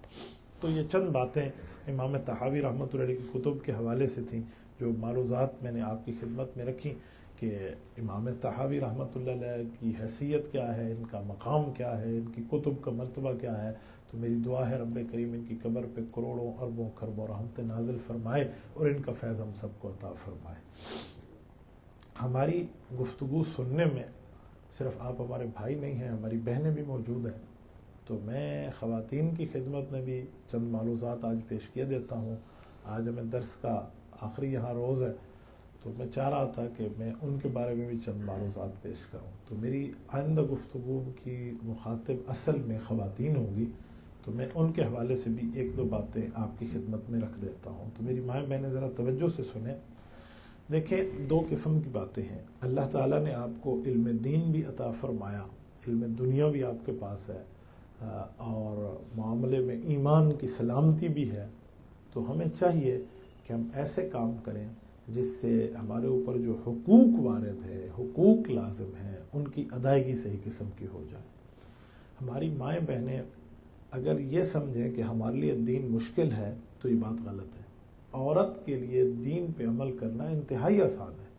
تو یہ چند باتیں امام طحاوی رحمۃ اللہ علیہ کی کتب کے حوالے سے تھیں، جو معروضات میں نے آپ کی خدمت میں رکھی کہ امام طحاوی رحمۃ اللہ علیہ کی حیثیت کیا ہے، ان کا مقام کیا ہے، ان کی کتب کا مرتبہ کیا ہے۔ تو میری دعا ہے رب کریم ان کی قبر پہ کروڑوں اربوں خربوں رحمت نازل فرمائے اور ان کا فیض ہم سب کو عطا فرمائے۔ ہماری گفتگو سننے میں صرف آپ ہمارے بھائی نہیں ہیں، ہماری بہنیں بھی موجود ہیں، تو میں خواتین کی خدمت میں بھی چند معلومات آج پیش کیے دیتا ہوں. آج ہمیں درس کا آخری یہاں روز ہے، تو میں چاہ رہا تھا کہ میں ان کے بارے میں بھی چند معلومات پیش کروں. تو میری آئندہ گفتگو کی مخاطب اصل میں خواتین ہوں گی، تو میں ان کے حوالے سے بھی ایک دو باتیں آپ کی خدمت میں رکھ دیتا ہوں. تو میری مائیں بہنیں ذرا توجہ سے سنیں. دیکھیں، دو قسم کی باتیں ہیں. اللہ تعالیٰ نے آپ کو علم دین بھی عطا فرمایا، علم دنیا بھی آپ کے پاس ہے، اور معاملے میں ایمان کی سلامتی بھی ہے. تو ہمیں چاہیے کہ ہم ایسے کام کریں جس سے ہمارے اوپر جو حقوق وارد ہے، حقوق لازم ہیں، ان کی ادائیگی صحیح قسم کی ہو جائے. ہماری مائیں بہنیں اگر یہ سمجھیں کہ ہمارے لیے دین مشکل ہے تو یہ بات غلط ہے. عورت کے لیے دین پہ عمل کرنا انتہائی آسان ہے.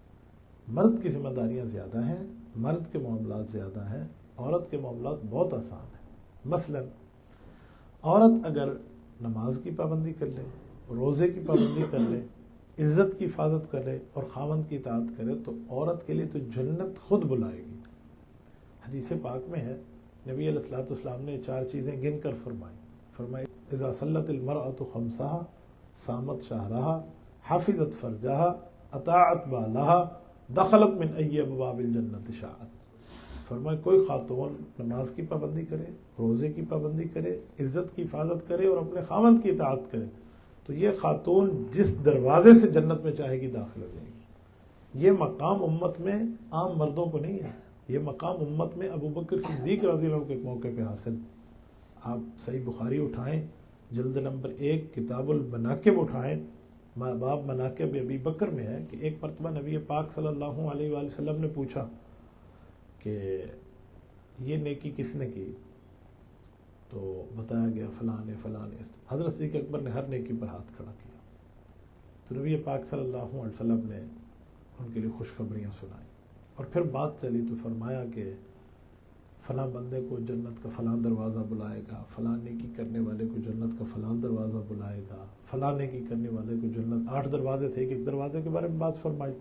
مرد کی ذمہ داریاں زیادہ ہیں، مرد کے معاملات زیادہ ہیں، عورت کے معاملات بہت آسان ہیں. مثلا عورت اگر نماز کی پابندی کر لے، روزے کی پابندی کر لے، عزت کی حفاظت کرے اور خاوند کی اطاعت کرے تو عورت کے لیے تو جنت خود بلائے گی. حدیث پاک میں ہے، نبی علیہ الصلوۃ والسلام نے 4 چیزیں گن کر فرمائی اذا صلت المرأة خمسها صامت شهرها حفظت فرجها اطاعت بالها دخلت من ای ابواب الجنت شاءت. فرمائے کوئی خاتون نماز کی پابندی کرے، روزے کی پابندی کرے، عزت کی حفاظت کرے اور اپنے خاوند کی اطاعت کرے تو یہ خاتون جس دروازے سے جنت میں چاہے گی داخل ہو جائے گی. یہ مقام امت میں عام مردوں کو نہیں ہے، یہ مقام امت میں ابو بکر صدیق رضی اللہ عنہ کے موقع پہ حاصل. آپ صحیح بخاری اٹھائیں، جلد نمبر 1 کتاب المناقب اٹھائیں، باب مناقب ابی بکر میں ہے کہ ایک مرتبہ نبی پاک صلی اللہ علیہ وآلہ وسلم نے پوچھا کہ یہ نیکی کس نے کی، تو بتایا گیا فلاں نے فلاں نے. حضرت صدیق اکبر نے ہر نیکی پر ہاتھ کھڑا کیا. تو نبی پاک صلی اللہ علیہ وسلم نے ان کے لیے خوشخبریاں سنائیں اور پھر بات چلی تو فرمایا کہ فلاں بندے کو جنت کا فلاں دروازہ بلائے گا، فلاں نیکی کرنے والے کو جنت کا فلاں دروازہ بلائے گا، فلاں نیکی کرنے والے کو جنت 8 دروازے تھے، ایک دروازے کے بارے میں بات فرمائی.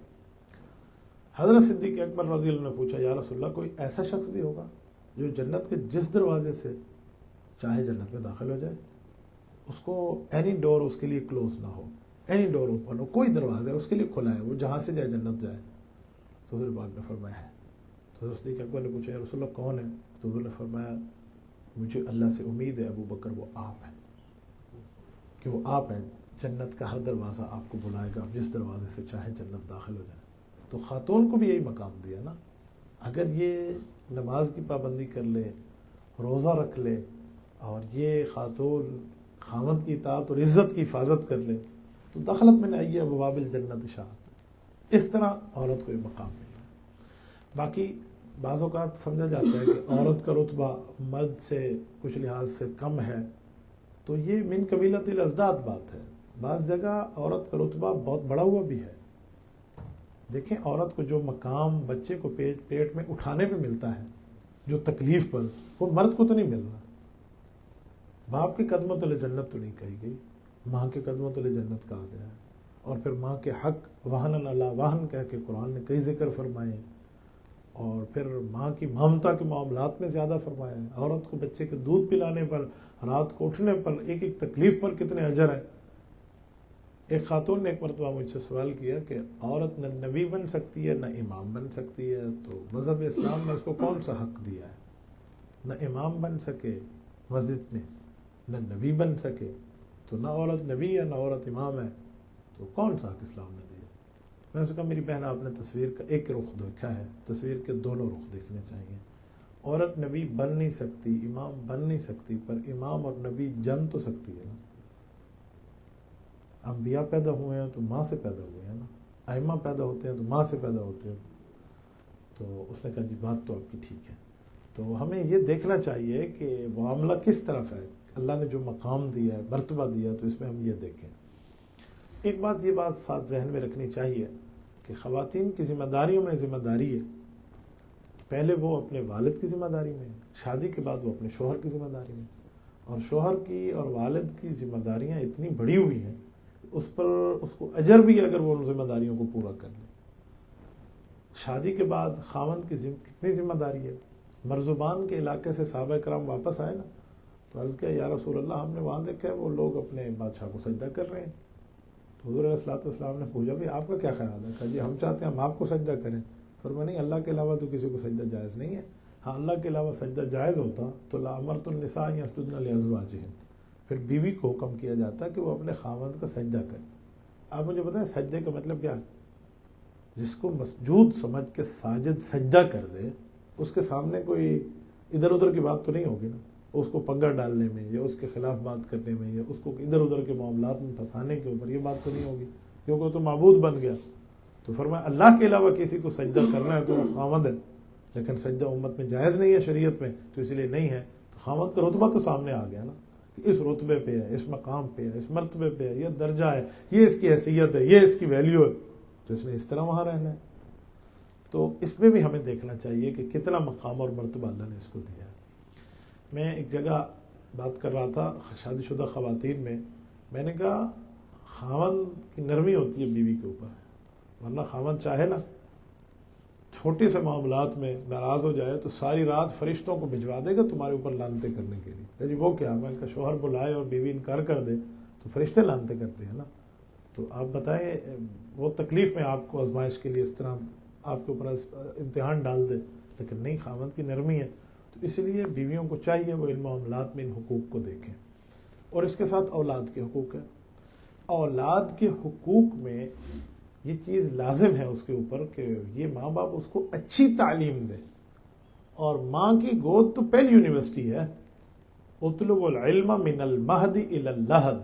حضرت صدیق اکبر رضی اللہ عنہ نے پوچھا یا رسول اللہ کوئی ایسا شخص بھی ہوگا جو جنت کے جس دروازے سے چاہے جنت میں داخل ہو جائے، اس کو اینی ڈور اس کے لیے کلوز نہ ہو، اینی ڈور اوپن ہو، کوئی دروازہ ہے اس کے لیے کھلا ہے، وہ جہاں سے جائے جنت جائے؟ تو حضور پاک نے فرمایا ہے. تو حضرت صدیق اکبر نے پوچھا یا رسول اللہ کون ہے؟ تو حضور نے فرمایا مجھے اللہ سے امید ہے ابو بکر وہ آپ ہیں، کہ وہ آپ ہیں، جنت کا ہر دروازہ آپ کو بلائے گا، آپ جس دروازے سے چاہے جنت داخل ہو جائے. تو خاتون کو بھی یہی مقام دیا نا. اگر یہ نماز کی پابندی کر لے، روزہ رکھ لے اور یہ خاتون خاوند کی اطاعت اور عزت کی حفاظت کر لے تو دخلت من ای ابواب الجنت شاءت. اس طرح عورت کو یہ مقام ملا. باقی بعض اوقات سمجھا جاتا ہے کہ عورت کا رتبہ مرد سے کچھ لحاظ سے کم ہے، تو یہ من قبیلۃ الازداد بات ہے. بعض جگہ عورت کا رتبہ بہت بڑا ہوا بھی ہے. دیکھیں عورت کو جو مقام بچے کو پیٹ میں اٹھانے پہ ملتا ہے، جو تکلیف پر، وہ مرد کو تو نہیں مل رہا. باپ کے قدموں تلے جنت تو نہیں کہی گئی، ماں کے قدموں تلے جنت کہا گیا ہے. اور پھر ماں کے حق وہن علی وہن کہہ کے قرآن نے کئی ذکر فرمائے. اور پھر ماں کی ممتا کے معاملات میں زیادہ فرمایا ہے. عورت کو بچے کے دودھ پلانے پر، رات کو اٹھنے پر، ایک ایک تکلیف پر کتنے اجر ہیں. ایک خاتون نے ایک مرتبہ مجھ سے سوال کیا کہ عورت نہ نبی بن سکتی ہے نہ امام بن سکتی ہے، تو مذہب اسلام نے اس کو کون سا حق دیا ہے؟ نہ امام بن سکے مسجد میں، نہ نبی بن سکے، تو نہ عورت نبی ہے نہ عورت امام ہے، تو کون سا حق اسلام نے دیا؟ میں نے کہا میری بہن آپ نے تصویر کا ایک رخ دیکھا ہے، تصویر کے دونوں رخ دیکھنے چاہیے. عورت نبی بن نہیں سکتی، امام بن نہیں سکتی، پر امام اور نبی جن تو سکتی ہے نا. انبیاء پیدا ہوئے ہیں تو ماں سے پیدا ہوئے ہیں نا، ائمہ پیدا ہوتے ہیں تو ماں سے پیدا ہوتے ہیں. تو اس نے کہا جی بات تو آپ کی ٹھیک ہے. تو ہمیں یہ دیکھنا چاہیے کہ معاملہ کس طرف ہے. اللہ نے جو مقام دیا ہے، مرتبہ دیا ہے، تو اس میں ہم یہ دیکھیں. ایک بات یہ بات ساتھ ذہن میں رکھنی چاہیے کہ خواتین کی ذمہ داریوں میں ذمہ داری ہے. پہلے وہ اپنے والد کی ذمہ داری میں، شادی کے بعد وہ اپنے شوہر کی ذمہ داری میں. اور شوہر کی اور والد کی ذمہ داریاں اتنی بڑی ہوئی ہیں، اس پر اس کو اجر بھی اگر وہ ان ذمہ داریوں کو پورا کر لے. شادی کے بعد خاوند کی کتنی ذمہ داری ہے. مرزبان کے علاقے سے صحابہ کرام واپس آئے نا، تو عرض کیا یا رسول اللہ ہم نے وہاں دیکھا ہے وہ لوگ اپنے بادشاہ کو سجدہ کر رہے ہیں. تو حضور علیہ الصلوۃ والسلام نے پوچھا بھائی آپ کا کیا خیال ہے؟ کہا جی ہم چاہتے ہیں ہم آپ کو سجدہ کریں. فرمایا نہیں، اللہ کے علاوہ تو کسی کو سجدہ جائز نہیں ہے. ہاں اللہ کے علاوہ سجدہ جائز ہوتا تو لامرت النساء یسجدن لازواجہن، پھر بیوی کو حکم کیا جاتا کہ وہ اپنے خاوند کا سجدہ کرے. آپ مجھے بتائیں سجدے کا مطلب کیا ہے؟ جس کو مسجود سمجھ کے ساجد سجدہ کر دے اس کے سامنے کوئی ادھر ادھر کی بات تو نہیں ہوگی نا، اس کو پنگا ڈالنے میں یا اس کے خلاف بات کرنے میں یا اس کو ادھر ادھر کے معاملات میں پھنسانے کے اوپر یہ بات تو نہیں ہوگی، کیونکہ وہ تو معبود بن گیا. تو فرمایا اللہ کے علاوہ کسی کو سجدہ کرنا ہے تو وہ خاوند ہے، لیکن سجدہ امت میں جائز نہیں ہے شریعت میں، تو اس لیے نہیں ہے. تو خاوند کا رتبہ تو سامنے آ گیا نا، اس رتبے پہ ہے، اس مقام پہ ہے، اس مرتبے پہ ہے، یہ درجہ ہے، یہ اس کی حیثیت ہے، یہ اس کی ویلیو ہے، تو اس نے اس طرح وہاں رہنا ہے. تو اس میں بھی ہمیں دیکھنا چاہیے کہ کتنا مقام اور مرتبہ اللہ نے اس کو دیا ہے. میں ایک جگہ بات کر رہا تھا شادی شدہ خواتین میں نے کہا خاوند کی نرمی ہوتی ہے بیوی کے اوپر، ورنہ خاوند چاہے نا چھوٹے سے معاملات میں ناراض ہو جائے تو ساری رات فرشتوں کو بھجوا دے گا تمہارے اوپر لانتیں کرنے کے لیے. جی وہ کیا؟ میں ان کا شوہر بلائے اور بیوی انکار کر دے تو فرشتے لانتیں کرتے ہیں نا. تو آپ بتائیں وہ تکلیف میں آپ کو آزمائش کے لیے اس طرح آپ کے اوپر امتحان ڈال دے، لیکن نہیں، خاوند کی نرمی ہے. تو اس لیے بیویوں کو چاہیے وہ ان معاملات میں ان حقوق کو دیکھیں. اور اس کے ساتھ اولاد کے حقوق ہیں. اولاد کے حقوق میں یہ چیز لازم ہے اس کے اوپر کہ یہ ماں باپ اس کو اچھی تعلیم دے. اور ماں کی گود تو پہلی یونیورسٹی ہے. اطلب العلم من المہد الی اللحد،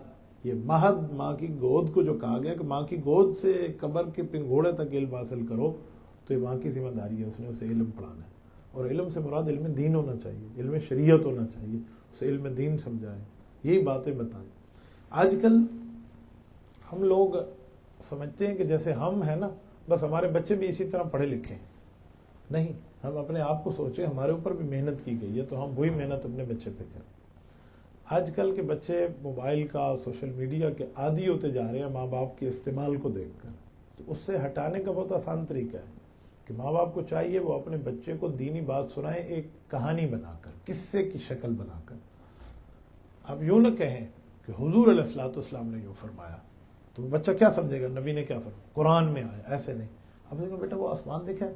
یہ مہد ماں کی گود کو جو کہا گیا کہ ماں کی گود سے قبر کے پنگھوڑے تک علم حاصل کرو، تو یہ ماں کی ذمہ داری ہے، اس نے اسے علم پڑھانا ہے. اور علم سے مراد علم دین ہونا چاہیے، علم شریعت ہونا چاہیے، اسے علم دین سمجھائیں، یہی باتیں بتائیں. آج کل ہم لوگ سمجھتے ہیں کہ جیسے ہم ہیں نا بس ہمارے بچے بھی اسی طرح پڑھے لکھے ہیں. نہیں، ہم اپنے آپ کو سوچیں ہمارے اوپر بھی محنت کی گئی ہے تو ہم وہی محنت اپنے بچے پہ کریں. آج کل کے بچے موبائل کا سوشل میڈیا کے عادی ہوتے جا رہے ہیں ماں باپ کے استعمال کو دیکھ کر. تو اس سے ہٹانے کا بہت آسان طریقہ ہے کہ ماں باپ کو چاہیے وہ اپنے بچے کو دینی بات سنائیں ایک کہانی بنا کر، قصے کی شکل بنا کر. آپ یوں نہ کہیں کہ حضور علیہ الصلوۃ والسلام نے یوں فرمایا تو بچہ کیا سمجھے گا نبی نے کیا فرمایا، قرآن میں آیا، ایسے نہیں. اب دیکھو بیٹا وہ آسمان دیکھا ہے،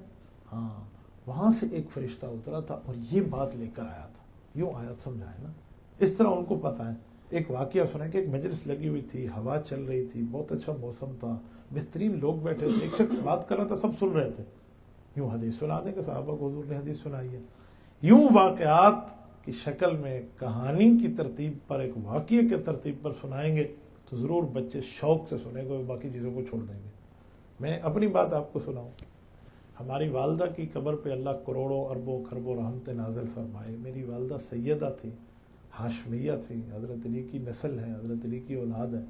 ہاں وہاں سے ایک فرشتہ اترا تھا اور یہ بات لے کر آیا تھا، یوں آیت سمجھائے نا. اس طرح ان کو پتہ ہے. ایک واقعہ سنیں کہ ایک مجلس لگی ہوئی تھی، ہوا چل رہی تھی، بہت اچھا موسم تھا، بہترین لوگ بیٹھے تھے، ایک شخص بات کر رہا تھا، سب سن رہے تھے. یوں حدیث سنا دیں کہ صحابہ کو حضور نے حدیث سنائی ہے. یوں واقعات کی شکل میں کہانی کی ترتیب پر، ایک واقعے کے ترتیب پر سنائیں گے تو ضرور بچے شوق سے سنیں گے، باقی چیزوں کو چھوڑ دیں گے. میں اپنی بات آپ کو سناؤں. ہماری والدہ کی قبر پہ اللہ کروڑوں اربوں خربوں رحمتیں نازل فرمائے. میری والدہ سیدہ تھی، ہاشمیہ تھی، حضرت علی کی نسل ہے، حضرت علی کی اولاد ہے.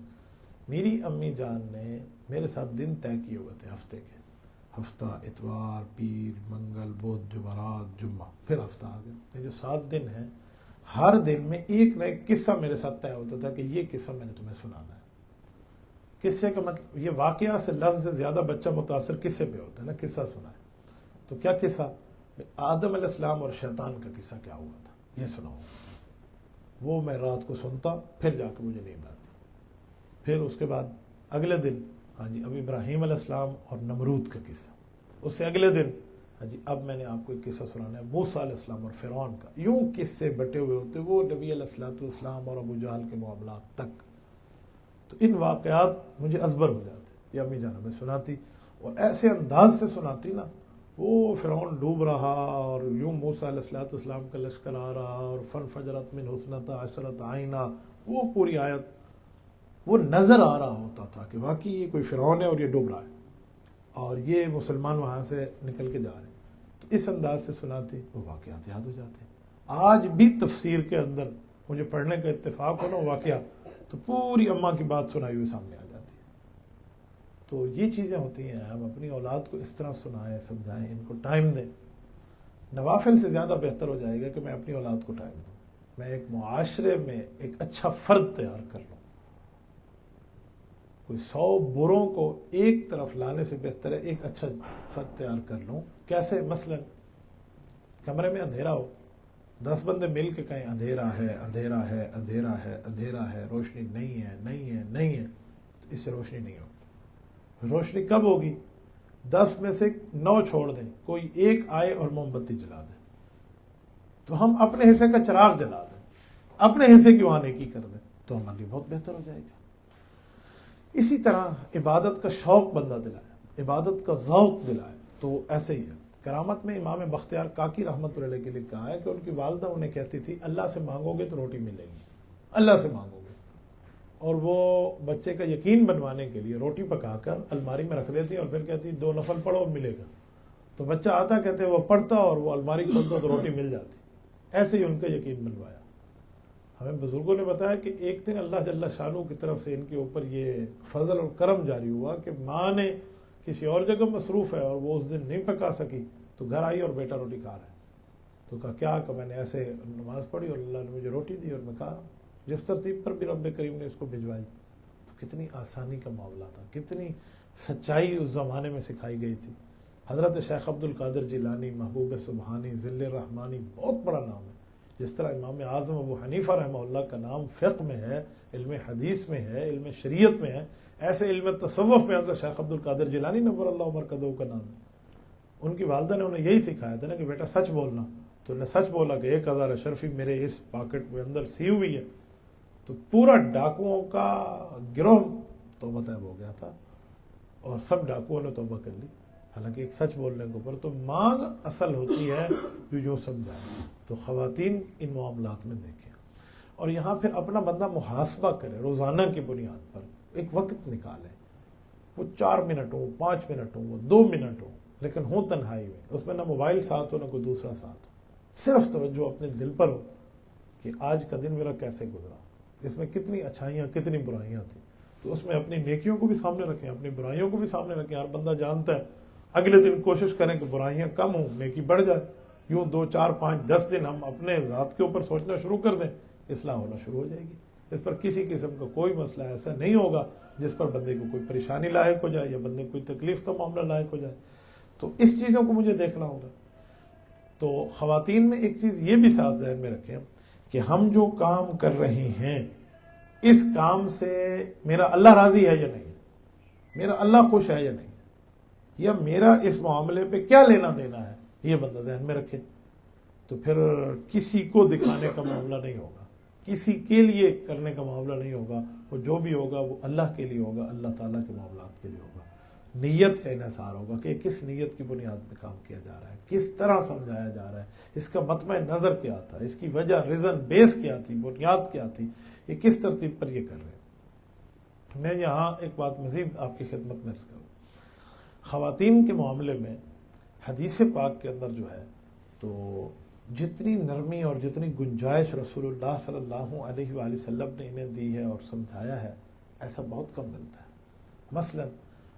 میری امی جان نے میرے ساتھ دن طے کیے ہوئے تھے ہفتے کے، ہفتہ اتوار، پیر، منگل، بدھ، جمعرات، جمعہ، پھر ہفتہ آ گیا. یہ جو 7 دن ہیں ہر دن میں ایک نہ ایک قصہ میرے ساتھ طے ہوتا تھا کہ یہ قصہ میں نے تمہیں سنانا ہے. قصے کا مطلب یہ واقعہ سے لفظ سے زیادہ بچہ متاثر قصے پہ ہوتا ہے نا، قصہ سنا ہے. تو کیا قصہ؟ آدم علیہ السلام اور شیطان کا قصہ کیا ہوا تھا یہ سناؤں. وہ میں رات کو سنتا، پھر جا کے مجھے نیند آتی. پھر اس کے بعد اگلے دن ہاں جی اب ابراہیم علیہ السلام اور نمرود کا قصہ. اس سے اگلے دن ہاں جی اب میں نے آپ کو ایک قصہ سنانا ہے موسیٰ علیہ السلام اور فرعون کا. یوں قصے بٹے ہوئے ہوتے وہ نبی علیہ الصلوۃ والسلام اور ابو جہل کے معاملات تک. تو ان واقعات مجھے ازبر ہو جاتے، یہ امی جان ہمیں سناتی اور ایسے انداز سے سناتی نا، وہ فرعون ڈوب رہا اور یوں موسیٰ علیہ الصلوۃ والسلام کا لشکر آ رہا اور فنفجرت من حسنتا عشرۃ عینا، وہ پوری آیت وہ نظر آ رہا ہوتا تھا کہ واقعی یہ کوئی فرعون ہے اور یہ ڈوب رہا ہے اور یہ مسلمان وہاں سے نکل کے جا رہے ہیں. تو اس انداز سے سناتی، وہ واقعات یاد ہو جاتے ہیں. آج بھی تفسیر کے اندر مجھے پڑھنے کا اتفاق ہو نا واقعہ تو پوری اماں کی بات سنائی ہوئی سامنے آ جاتی ہے. تو یہ چیزیں ہوتی ہیں. ہم اپنی اولاد کو اس طرح سنائیں، سمجھائیں، ان کو ٹائم دیں. نوافل سے زیادہ بہتر ہو جائے گا کہ میں اپنی اولاد کو ٹائم دوں، میں ایک معاشرے میں ایک اچھا فرد تیار کر لوں. کوئی 100 بروں کو ایک طرف لانے سے بہتر ہے ایک اچھا فرد تیار کر لوں. کیسے؟ مثلا کمرے میں اندھیرا ہو، 10 بندے مل کے کہیں اندھیرا ہے اندھیرا ہے اندھیرا ہے اندھیرا ہے، روشنی نہیں ہے نہیں ہے نہیں ہے، تو اس سے روشنی نہیں ہوگی۔ روشنی کب ہوگی؟ 10 میں سے 9 چھوڑ دیں، کوئی ایک آئے اور موم بتی جلا دے، تو ہم اپنے حصے کا چراغ جلا دیں، اپنے حصے کی وہاں نیکی کر دیں، تو ہمارے لیے بہت بہتر ہو جائے گا۔ اسی طرح عبادت کا شوق بندہ دلائے، عبادت کا ذوق دلائے، تو ایسے ہی ہے۔ کرامت میں امام بختیار کاکی رحمۃ اللہ علیہ کے لیے کہا ہے کہ ان کی والدہ انہیں کہتی تھی اللہ سے مانگو گے تو روٹی ملے گی، اللہ سے مانگو گے، اور وہ بچے کا یقین بنوانے کے لیے روٹی پکا کر الماری میں رکھ دیتی اور پھر کہتی 2 نفل پڑھو ملے گا، تو بچہ آتا کہتے وہ پڑھتا اور وہ الماری کھولتا تو روٹی مل جاتی۔ ایسے ہی ان کا یقین بنوایا۔ ہمیں بزرگوں نے بتایا کہ ایک دن اللہ جل شانہ کی طرف سے ان کے اوپر یہ فضل اور کرم جاری ہوا کہ ماں نے کسی اور جگہ مصروف ہے اور وہ اس دن نہیں پکا سکی، تو گھر آئی اور بیٹا روٹی کھا رہا ہے، تو کہا کیا کہ میں نے ایسے نماز پڑھی اور اللہ نے مجھے روٹی دی اور میں کھا رہا ہوں، جس ترتیب پر بھی رب کریم نے اس کو بھجوائی۔ تو کتنی آسانی کا معاملہ تھا، کتنی سچائی اس زمانے میں سکھائی گئی تھی۔ حضرت شیخ عبد القادر جیلانی محبوب سبحانی ذل رحمانی بہت بڑا نام ہے، جس طرح امام اعظم ابو حنیفہ رحمہ اللہ کا نام فقہ میں ہے، علم حدیث میں ہے، علم شریعت میں ہے، ایسے علم تصوف میں حضرت شیخ عبد القادر جیلانی نور اللہ مرکزہ کا نام ہے۔ ان کی والدہ نے انہیں یہی سکھایا تھا نا کہ بیٹا سچ بولنا، تو انہیں سچ بولا کہ 1000 اشرفی میرے اس پاکٹ میں اندر سی ہوئی ہے، تو پورا ڈاکوؤں کا گروہ توبہ طیب ہو گیا تھا اور سب ڈاکوؤں نے توبہ کر لی، حالانکہ ایک سچ بولنے کے اوپر۔ تو مانگ اصل ہوتی ہے جو سمجھائے۔ تو خواتین ان معاملات میں دیکھیں، اور یہاں پھر اپنا بندہ محاسبہ کرے روزانہ کی بنیاد پر، ایک وقت نکالے، وہ 4 منٹ ہو 5 منٹ ہو وہ 2 منٹ ہو، لیکن ہو تنہائی میں، اس میں نہ موبائل ساتھ ہو نہ کوئی دوسرا ساتھ ہو، صرف توجہ اپنے دل پر ہو کہ آج کا دن میرا کیسے گزرا، اس میں کتنی اچھائیاں کتنی برائیاں تھیں، تو اس میں اپنی نیکیوں کو بھی سامنے رکھیں، اپنی برائیوں کو بھی سامنے رکھیں۔ ہر بندہ جانتا ہے، اگلے دن کوشش کریں کہ برائیاں کم ہوں نیکی بڑھ جائے، یوں 2 4 5 10 دن ہم اپنے ذات کے اوپر سوچنا شروع کر دیں، اصلاح ہونا شروع ہو جائے گی۔ اس پر کسی قسم کا کوئی مسئلہ ایسا نہیں ہوگا جس پر بندے کو کوئی پریشانی لاحق ہو جائے یا بندے کو کوئی تکلیف کا معاملہ لاحق ہو جائے، تو اس چیزوں کو مجھے دیکھنا ہوگا۔ تو خواتین میں ایک چیز یہ بھی ساتھ ذہن میں رکھیں کہ ہم جو کام کر رہے ہیں اس کام سے میرا اللہ راضی ہے یا نہیں، میرا اللہ خوش ہے یا نہیں، یا میرا اس معاملے پہ کیا لینا دینا ہے، یہ بندہ ذہن میں رکھے، تو پھر کسی کو دکھانے کا معاملہ نہیں ہوگا، کسی کے لیے کرنے کا معاملہ نہیں ہوگا، وہ جو بھی ہوگا وہ اللہ کے لیے ہوگا، اللہ تعالیٰ کے معاملات کے لیے ہوگا۔ نیت کا انحصار ہوگا کہ کس نیت کی بنیاد پہ کام کیا جا رہا ہے، کس طرح سمجھایا جا رہا ہے، اس کا مطمع نظر کیا تھا، اس کی وجہ ریزن بیس کیا تھی، بنیاد کیا تھی، یہ کس ترتیب پر یہ کر رہے ہیں۔ میں یہاں ایک بات مزید آپ کی خدمت میں عرض کروں، خواتین کے معاملے میں حدیث پاک کے اندر جو ہے تو جتنی نرمی اور جتنی گنجائش رسول اللہ صلی اللہ علیہ وآلہ وسلم نے انہیں دی ہے اور سمجھایا ہے، ایسا بہت کم ملتا ہے۔ مثلا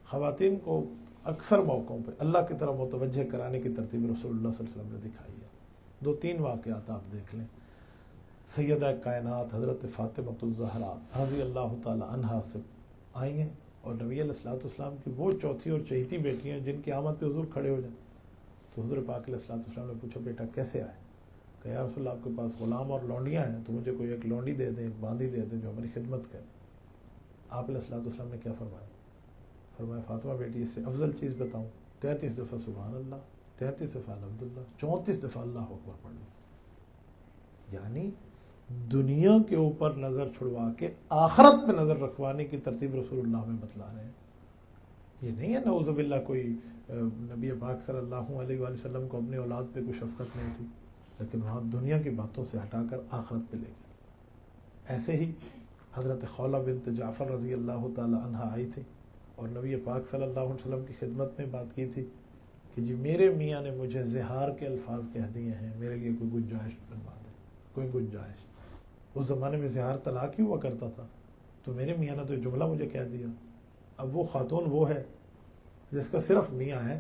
خواتین کو اکثر موقعوں پہ اللہ کی طرف متوجہ کرانے کی ترتیب رسول اللہ صلی اللہ علیہ وسلم نے دکھائی ہے۔ 2-3 واقعات آپ دیکھ لیں۔ سیدہ کائنات حضرت فاطمہ الزہرا رضی اللہ تعالی عنہا سے آئی ہیں اور نبی علیہ الصلوۃ والسلام کی وہ چوتھی اور چہیتی بیٹیاں جن کی آمد پہ حضور کھڑے ہو جائیں، تو حضور پاک علیہ الصلوۃ والسلام نے پوچھا بیٹا کیسے آئے؟ کہ یا رسول اللہ آپ کے پاس غلام اور لونڈیاں ہیں تو مجھے کوئی ایک لونڈی دے دیں، ایک باندی دے دیں جو ہماری خدمت کرے۔ آپ علیہ الصلوۃ والسلام نے کیا فرمایا؟ فرمایا فاطمہ بیٹی اس سے افضل چیز بتاؤں، 33 دفعہ سبحان اللہ، 33 دفعہ الحمدللہ، 34 دفعہ اللہ اکبر پڑھ لو۔ یعنی دنیا کے اوپر نظر چھڑوا کے آخرت پہ نظر رکھوانے کی ترتیب رسول اللہ میں بتلا رہے ہیں۔ یہ نہیں ہے نعوذ باللہ کوئی نبی پاک صلی اللہ علیہ وآلہ وسلم کو اپنی اولاد پہ کوئی شفقت نہیں تھی، لیکن وہاں دنیا کی باتوں سے ہٹا کر آخرت پہ لے گئے۔ ایسے ہی حضرت خولہ بنت جعفر رضی اللہ تعالی عنہا آئی تھی اور نبی پاک صلی اللہ علیہ وسلم کی خدمت میں بات کی تھی کہ جی میرے میاں نے مجھے زہار کے الفاظ کہہ دیے ہیں، میرے لیے کوئی گنجائش بنوا دے، کوئی گنجائش۔ اس زمانے میں زہار طلاق ہی ہوا کرتا تھا، تو میرے میاں نے تو جملہ مجھے کہہ دیا۔ اب وہ خاتون وہ ہے جس کا صرف میاں ہے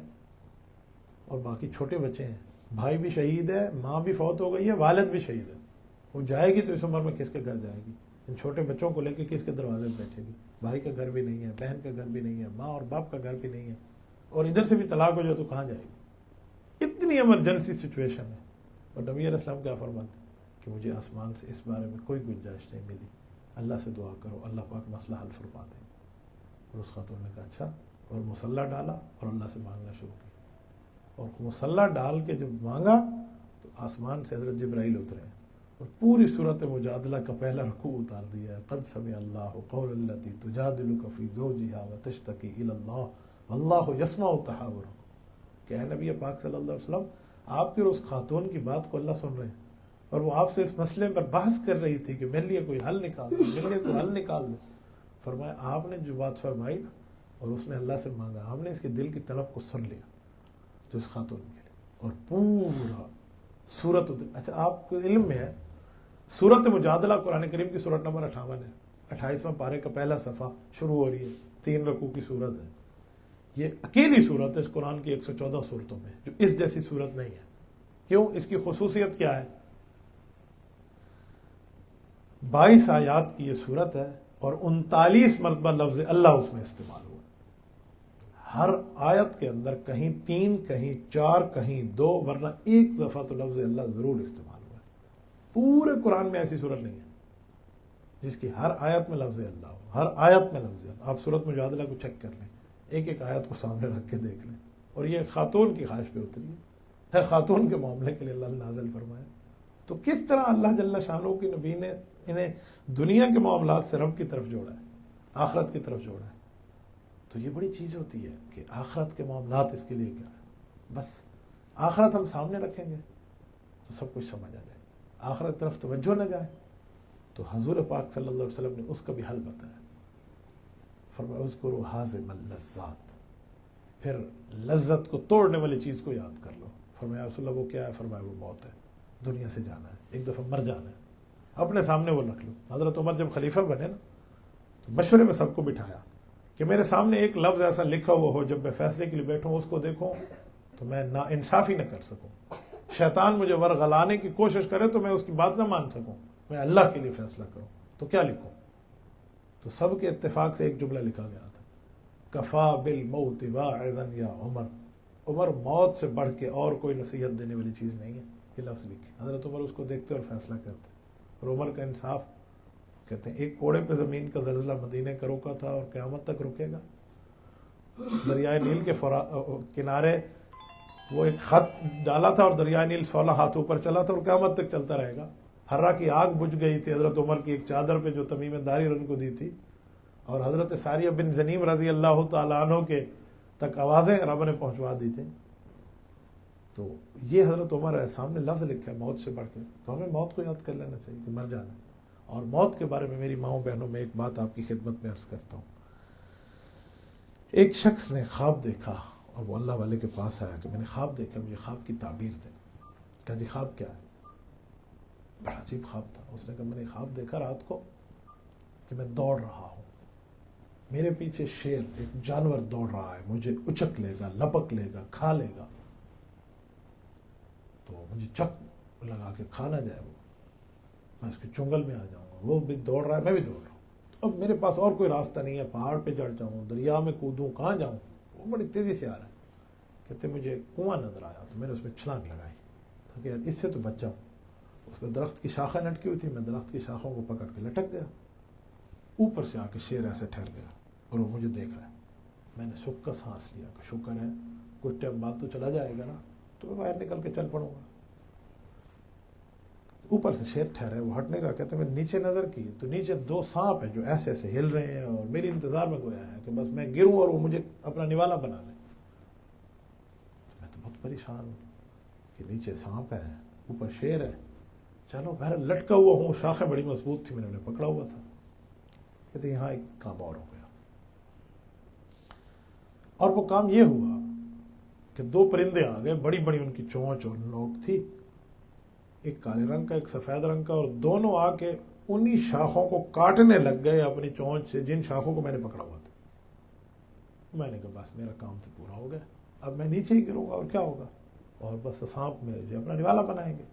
اور باقی چھوٹے بچے ہیں، بھائی بھی شہید ہے، ماں بھی فوت ہو گئی ہے، والد بھی شہید ہے، وہ جائے گی تو اس عمر میں کس کے گھر جائے گی؟ ان چھوٹے بچوں کو لے کے کس کے دروازے پہ بیٹھے گی؟ بھائی کا گھر بھی نہیں ہے، بہن کا گھر بھی نہیں ہے، ماں اور باپ کا گھر بھی نہیں ہے، اور ادھر سے بھی طلاق ہو جائے تو کہاں جائے گی؟ اتنی ایمرجنسی سچویشن ہے، اور نبی علیہ السلام کیا فرماتے کہ مجھے آسمان سے اس بارے میں کوئی گنجائش نہیں ملی، اللہ سے دعا کرو، اللہ پاک مسئلہ حل فرما دیں۔ اور اس خاتون نے کہا اچھا، اور مسلح ڈالا اور اللہ سے مانگنا شروع کیا، اور مسلح ڈال کے جب مانگا تو آسمان سے حضرت جبرائیل اترے اور پوری صورت مجادلہ کا پہلا رکوع اتار دیا ہے، قد سمع اللہ قول التی تجادلک فی زوجہا وتشتکی الی اللہ واللہ یسمع تحاورکم، کہ اے نبی پاک صلی اللہ علیہ وسلم، آپ کے اور اس خاتون کی بات کو اللہ سن رہے ہیں، اور وہ آپ سے اس مسئلے پر بحث کر رہی تھی کہ میرے لیے کوئی حل نکال دو، میرے لیے کوئی حل نکال دو۔ فرمایا آپ نے جو بات فرمائی نا اور اس نے اللہ سے مانگا، ہم نے اس کے دل کی طلب کو سن لیا جو اس خاتون کے لیے، اور پورا سورت اچھا آپ کو علم میں ہے سورت مجادلہ قرآن کریم کی سورت نمبر 58 ہے، 28واں پارے کا پہلا صفحہ شروع ہو رہی ہے، 3 رکوع کی سورت ہے، یہ اکیلی سورت ہے اس قرآن کی 114 سورتوں میں جو اس جیسی سورت نہیں ہے۔ کیوں؟ اس کی خصوصیت کیا ہے؟ 22 آیات کی یہ سورت ہے اور 39 مرتبہ لفظ اللہ اس میں استعمال ہوا، ہر آیت کے اندر کہیں 3 کہیں 4 کہیں 2 ورنہ ایک دفعہ تو لفظ اللہ ضرور استعمال ہوا ہے۔ پورے قرآن میں ایسی سورت نہیں ہے جس کی ہر آیت میں لفظ اللہ ہو، ہر آیت میں لفظ اللہ۔ آپ سورت مجادلہ کو چیک کر لیں، ایک ایک آیت کو سامنے رکھ کے دیکھ لیں، اور یہ خاتون کی خواہش پہ اتری ہے، خاتون کے معاملے کے لیے اللہ نے نازل فرمایا۔ تو کس طرح اللہ جل شانہ کی نبی نے انہیں دنیا کے معاملات سے رب کی طرف جوڑا ہے، آخرت کی طرف جوڑا ہے۔ تو یہ بڑی چیز ہوتی ہے کہ آخرت کے معاملات اس کے لیے کیا ہے، بس آخرت ہم سامنے رکھیں گے تو سب کچھ سمجھ آ جائے، آخرت طرف توجہ نہ جائے تو حضور پاک صلی اللہ علیہ وسلم نے اس کا بھی حل بتایا، فرمایا اذکروا حازم اللذات، پھر لذت کو توڑنے والی چیز کو یاد کر لو۔ فرمایا رسول اللہ وہ کیا ہے؟ فرمایا وہ موت ہے، دنیا سے جانا ہے، ایک دفعہ مر جانا ہے، اپنے سامنے وہ رکھ لو۔ حضرت عمر جب خلیفہ بنے نا تو مشورے میں سب کو بٹھایا کہ میرے سامنے ایک لفظ ایسا لکھا ہوا ہو جب میں فیصلے کے لیے بیٹھوں اس کو دیکھوں تو میں نا انصافی نہ کر سکوں، شیطان مجھے ورغلانے کی کوشش کرے تو میں اس کی بات نہ مان سکوں، میں اللہ کے لیے فیصلہ کروں، تو کیا لکھوں؟ تو سب کے اتفاق سے ایک جملہ لکھا گیا تھا، کفا بالموت واعظا یا عمر، عمر موت سے بڑھ کے اور کوئی نصیحت دینے والی چیز نہیں ہے، یہ لفظ لکھے۔ حضرت عمر اس کو دیکھتے اور فیصلہ کرتے، اور عمر کا انصاف، کہتے ہیں ایک کوڑے پہ زمین کا زلزلہ مدینے کا روکا تھا اور قیامت تک رکے گا۔ دریائے نیل کے کنارے وہ ایک خط ڈالا تھا اور دریائے نیل 16 ہاتھ اوپر چلا تھا اور قیامت تک چلتا رہے گا۔ حرا کی آگ بجھ گئی تھی حضرت عمر کی ایک چادر پہ جو تمیم داری ان کو دی تھی، اور حضرت ساریہ بن زنیم رضی اللہ تعالیٰ عنہ کے تک آوازیں رب نے پہنچوا دی تھی۔ تو یہ حضرت عمر ہے، سامنے لفظ لکھا ہے موت سے بڑھ کے، تو ہمیں موت کو یاد کر لینا چاہیے کہ مر جانا ہے۔ اور موت کے بارے میں میری ماؤں بہنوں میں ایک بات آپ کی خدمت میں عرض کرتا ہوں۔ ایک شخص نے خواب دیکھا اور وہ اللہ والے کے پاس آیا کہ میں نے خواب دیکھا، مجھے خواب کی تعبیر دیں۔ کہا جی خواب کیا ہے؟ بڑا عجیب خواب تھا۔ اس نے کہا میں نے خواب دیکھا رات کو کہ میں دوڑ رہا ہوں، میرے پیچھے شیر ایک جانور دوڑ رہا ہے، مجھے اچک لے گا، لپک لے گا، کھا لے گا، تو مجھے چک لگا کے کھا نہ جائے، وہ میں اس کے چنگل میں آ جاؤں گا، وہ بھی دوڑ رہا ہے میں بھی دوڑ رہا ہوں، تو اب میرے پاس اور کوئی راستہ نہیں ہے، پہاڑ پہ چڑھ جاؤں، دریا میں کودوں، کہاں جاؤں؟ وہ بڑی تیزی سے آ رہا ہے۔ کہتے مجھے کنواں نظر آیا تو میں نے اس میں چھلانگ لگائی کہ یار اس سے تو بچ جاؤں۔ اس پہ درخت کی شاخیں لٹکی ہوئی تھی، میں درخت کی شاخوں کو پکڑ کے لٹک گیا، اوپر سے آ کے شیر ایسے ٹھہر گیا اور وہ مجھے دیکھ رہا ہے۔ میں نے سکھ کا سانس لیا کہ شکر ہے کچھ ٹائم بعد تو چلا جائے گا نا، تو میں باہر نکل کے چل پڑوں گا۔ اوپر سے شیر ٹھہرا ہے، وہ ہٹنے کا، کہتے میں نیچے نظر کی تو نیچے 2 سانپ ہیں جو ایسے ایسے ہل رہے ہیں اور میری انتظار میں گویا ہے کہ بس میں گروں اور وہ مجھے اپنا نوالا بنا لیں۔ میں تو بہت پریشان ہوں کہ نیچے سانپ ہے، اوپر شیر ہے، چلو بہر لٹکا ہوا ہوں، شاخیں بڑی مضبوط تھی، میں نے انہیں پکڑا ہوا تھا۔ کہتے یہاں ایک کام اور ہو گیا، اور وہ کام یہ ہوا کہ 2 پرندے آ گئے، بڑی بڑی ان کی چونچ اور نوک تھی، ایک کالے رنگ کا ایک سفید رنگ کا، اور دونوں آ کے انہی شاخوں کو کاٹنے لگ گئے اپنی چونچ سے جن شاخوں کو میں نے پکڑا ہوا تھا۔ میں نے کہا بس میرا کام تو پورا ہو گیا، اب میں نیچے ہی گروں گا اور کیا ہوگا، اور بس سانپ میرے اپنا نوالا بنائیں گے۔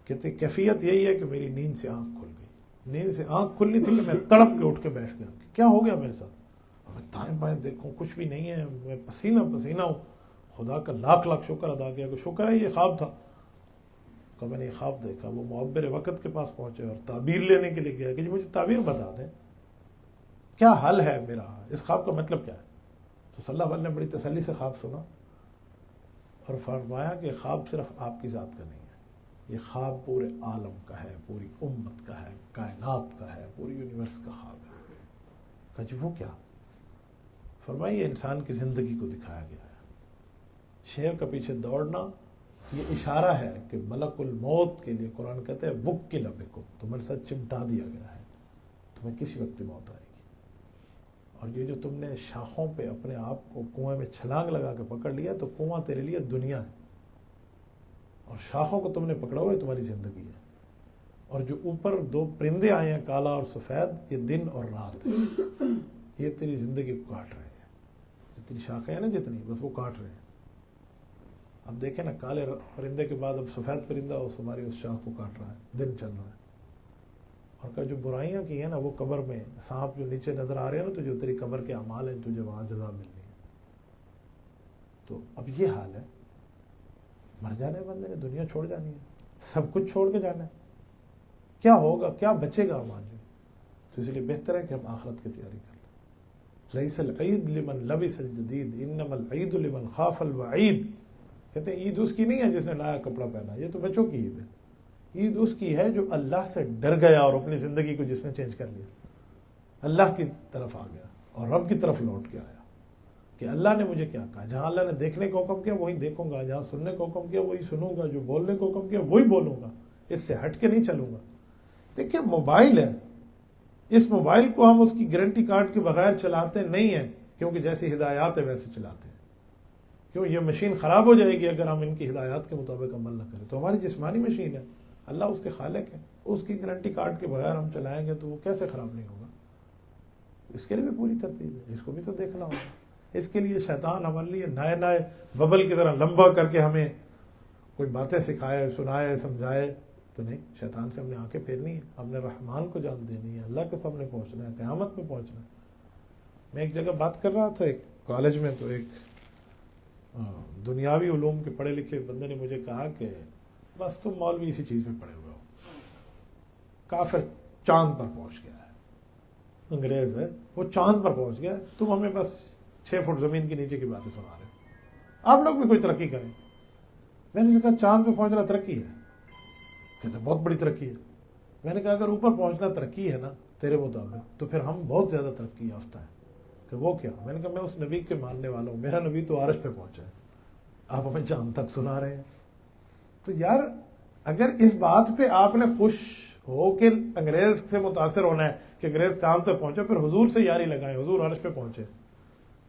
کہتے کیفیت یہی ہے کہ میری نیند سے آنکھ کھل گئی، نیند سے آنکھ کھلنی تھی کہ میں تڑپ کے اٹھ کے بیٹھ گیا کہ کیا ہو گیا میرے ساتھ، اور میں دائیں بائیں دیکھوں کچھ بھی نہیں ہے، میں پسینہ پسینہ ہوں۔ خدا کا لاکھ لاکھ شکر ادا کیا کہ شکر ہے یہ خواب تھا۔ کہ میں نے یہ خواب دیکھا. وہ معبر وقت کے پاس پہنچے اور تعبیر لینے کے لیے گیا کہ جی مجھے تعبیر بتا دیں, کیا حل ہے میرا, اس خواب کا مطلب کیا ہے. تو صلی اللہ علیہ وسلم نے بڑی تسلی سے خواب سنا اور فرمایا کہ خواب صرف آپ کی ذات کا نہیں ہے, یہ خواب پورے عالم کا ہے, پوری امت کا ہے, کائنات کا ہے, پوری یونیورس کا خواب ہے. کہا جی وہ کیا؟ فرمایا یہ انسان کی زندگی کو دکھایا گیا ہے. شیر کا پیچھے دوڑنا یہ اشارہ ہے کہ ملک الموت کے لیے قرآن کہتے ہیں وکل بکم, تمہارے ساتھ چمٹا دیا گیا ہے, تمہیں کسی وقت موت آئے گی. اور یہ جو تم نے شاخوں پہ اپنے آپ کو کنویں میں چھلانگ لگا کے پکڑ لیا, تو کنواں تیرے لیے دنیا ہے, اور شاخوں کو تم نے پکڑا ہوا ہے تمہاری زندگی ہے. اور جو اوپر دو پرندے آئے ہیں کالا اور سفید, یہ دن اور رات ہے, یہ تیری زندگی کو کاٹ رہے ہیں. جتنی شاخیں ہیں نا جتنی, بس وہ کاٹ رہے ہیں. اب دیکھیں نا, کالے پرندے کے بعد اب سفید پرندہ ہماری اس شاخ کو کاٹ رہا ہے, دن چل رہا ہے. اور کہ جو برائیاں کی ہیں نا وہ قبر میں سانپ جو نیچے نظر آ رہے ہیں نا, تو جو تیری قبر کے اعمال ہیں تجھے وہاں جزا ملنی ہے. تو اب یہ حال ہے, مر جانا ہے بندے نے, دنیا چھوڑ جانی ہے, سب کچھ چھوڑ کے جانا ہے. کیا ہوگا, کیا بچے گا ہمارے لیے؟ تو اس لیے بہتر ہے کہ ہم آخرت کی تیاری کر لیں. لیس العید لمن لبس الجدید انما العید لمن خاف الوعید. کہتے ہیں عید اس کی نہیں ہے جس نے نیا کپڑا پہنا, یہ تو بچوں کی عید ہے. عید اس کی ہے جو اللہ سے ڈر گیا اور اپنی زندگی کو جس نے چینج کر لیا, اللہ کی طرف آ گیا اور رب کی طرف لوٹ کے آیا کہ اللہ نے مجھے کیا کہا. جہاں اللہ نے دیکھنے کو حکم کیا وہی دیکھوں گا, جہاں سننے کو حکم کیا وہی سنوں گا, جو بولنے کو حکم کیا وہی بولوں گا, اس سے ہٹ کے نہیں چلوں گا. دیکھیں موبائل ہے, اس موبائل کو ہم اس کی گارنٹی کارڈ کے بغیر چلاتے نہیں ہیں, کیونکہ جیسی ہدایات ہے ویسے چلاتے ہیں. کیوں؟ یہ مشین خراب ہو جائے گی اگر ہم ان کی ہدایات کے مطابق عمل نہ کریں. تو ہماری جسمانی مشین ہے, اللہ اس کے خالق ہے, اس کی گارنٹی کارڈ کے بغیر ہم چلائیں گے تو وہ کیسے خراب نہیں ہوگا. اس کے لیے بھی پوری ترتیب ہے, اس کو بھی تو دیکھنا ہوگا. اس کے لیے شیطان ہمارے لیے نئے ببل کی طرح لمبا کر کے ہمیں کوئی باتیں سکھائے, سنائے, سمجھائے تو نہیں. شیطان سے ہم نے آنکھیں پھیرنی ہے, ہم نے رحمان کو جان دینی ہے, اللہ کے سامنے پہنچنا ہے, قیامت میں پہنچنا ہے. میں ایک جگہ بات کر رہا تھا ایک کالج میں, تو ایک دنیاوی علوم کے پڑھے لکھے بندے نے مجھے کہا کہ بس تم مولوی اسی چیز میں پڑے ہوئے ہو, کافر چاند پر پہنچ گیا ہے, انگریز ہے وہ چاند پر پہنچ گیا, تم ہمیں بس 6 فٹ زمین کے نیچے کی باتیں سنا رہے ہو, آپ لوگ بھی کوئی ترقی کریں. میں نے کہا چاند پہ پہنچنا ترقی ہے؟ کہتے بہت بڑی ترقی ہے. میں نے کہا اگر اوپر پہنچنا ترقی ہے نا تیرے مطابق, تو پھر ہم بہت زیادہ ترقی یافتہ ہیں. کہ وہ کیا؟ میں نے کہا میں اس نبی کے ماننے والا ہوں, میرا نبی تو عرش پہ پہنچا ہے, آپ ہمیں چاند تک سنا رہے ہیں. تو یار اگر اس بات پہ آپ نے خوش ہو کہ انگریز سے متاثر ہونا ہے کہ انگریز چاند پہ پہنچا, پھر حضور سے یاری لگائیں, حضور عرش پہ پہنچے.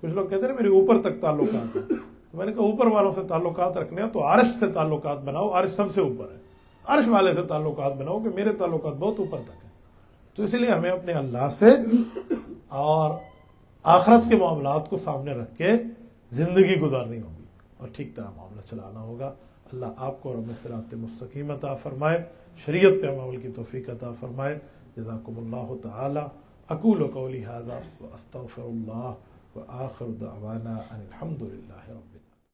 کچھ لوگ کہتے ہیں میرے اوپر تک تعلقات ہیں, تو میں نے کہا اوپر والوں سے تعلقات رکھنے ہیں تو عرش سے تعلقات بناؤ, عرش سب سے اوپر ہے, عرش والے سے تعلقات بناؤ کہ میرے تعلقات بہت اوپر تک ہیں. تو اس لیے ہمیں اپنے اللہ سے اور آخرت کے معاملات کو سامنے رکھ کے زندگی گزارنی ہوگی اور ٹھیک طرح معاملہ چلانا ہوگا. اللہ آپ کو رب صراط مستقیم عطا فرمائے, شریعت پہ عمل کی توفیق عطا فرمائے. جزاکم اللہ تعالی. اقول قولی ھذا واستغفر اللہ وآخر دعوانا ان الحمد للہ رب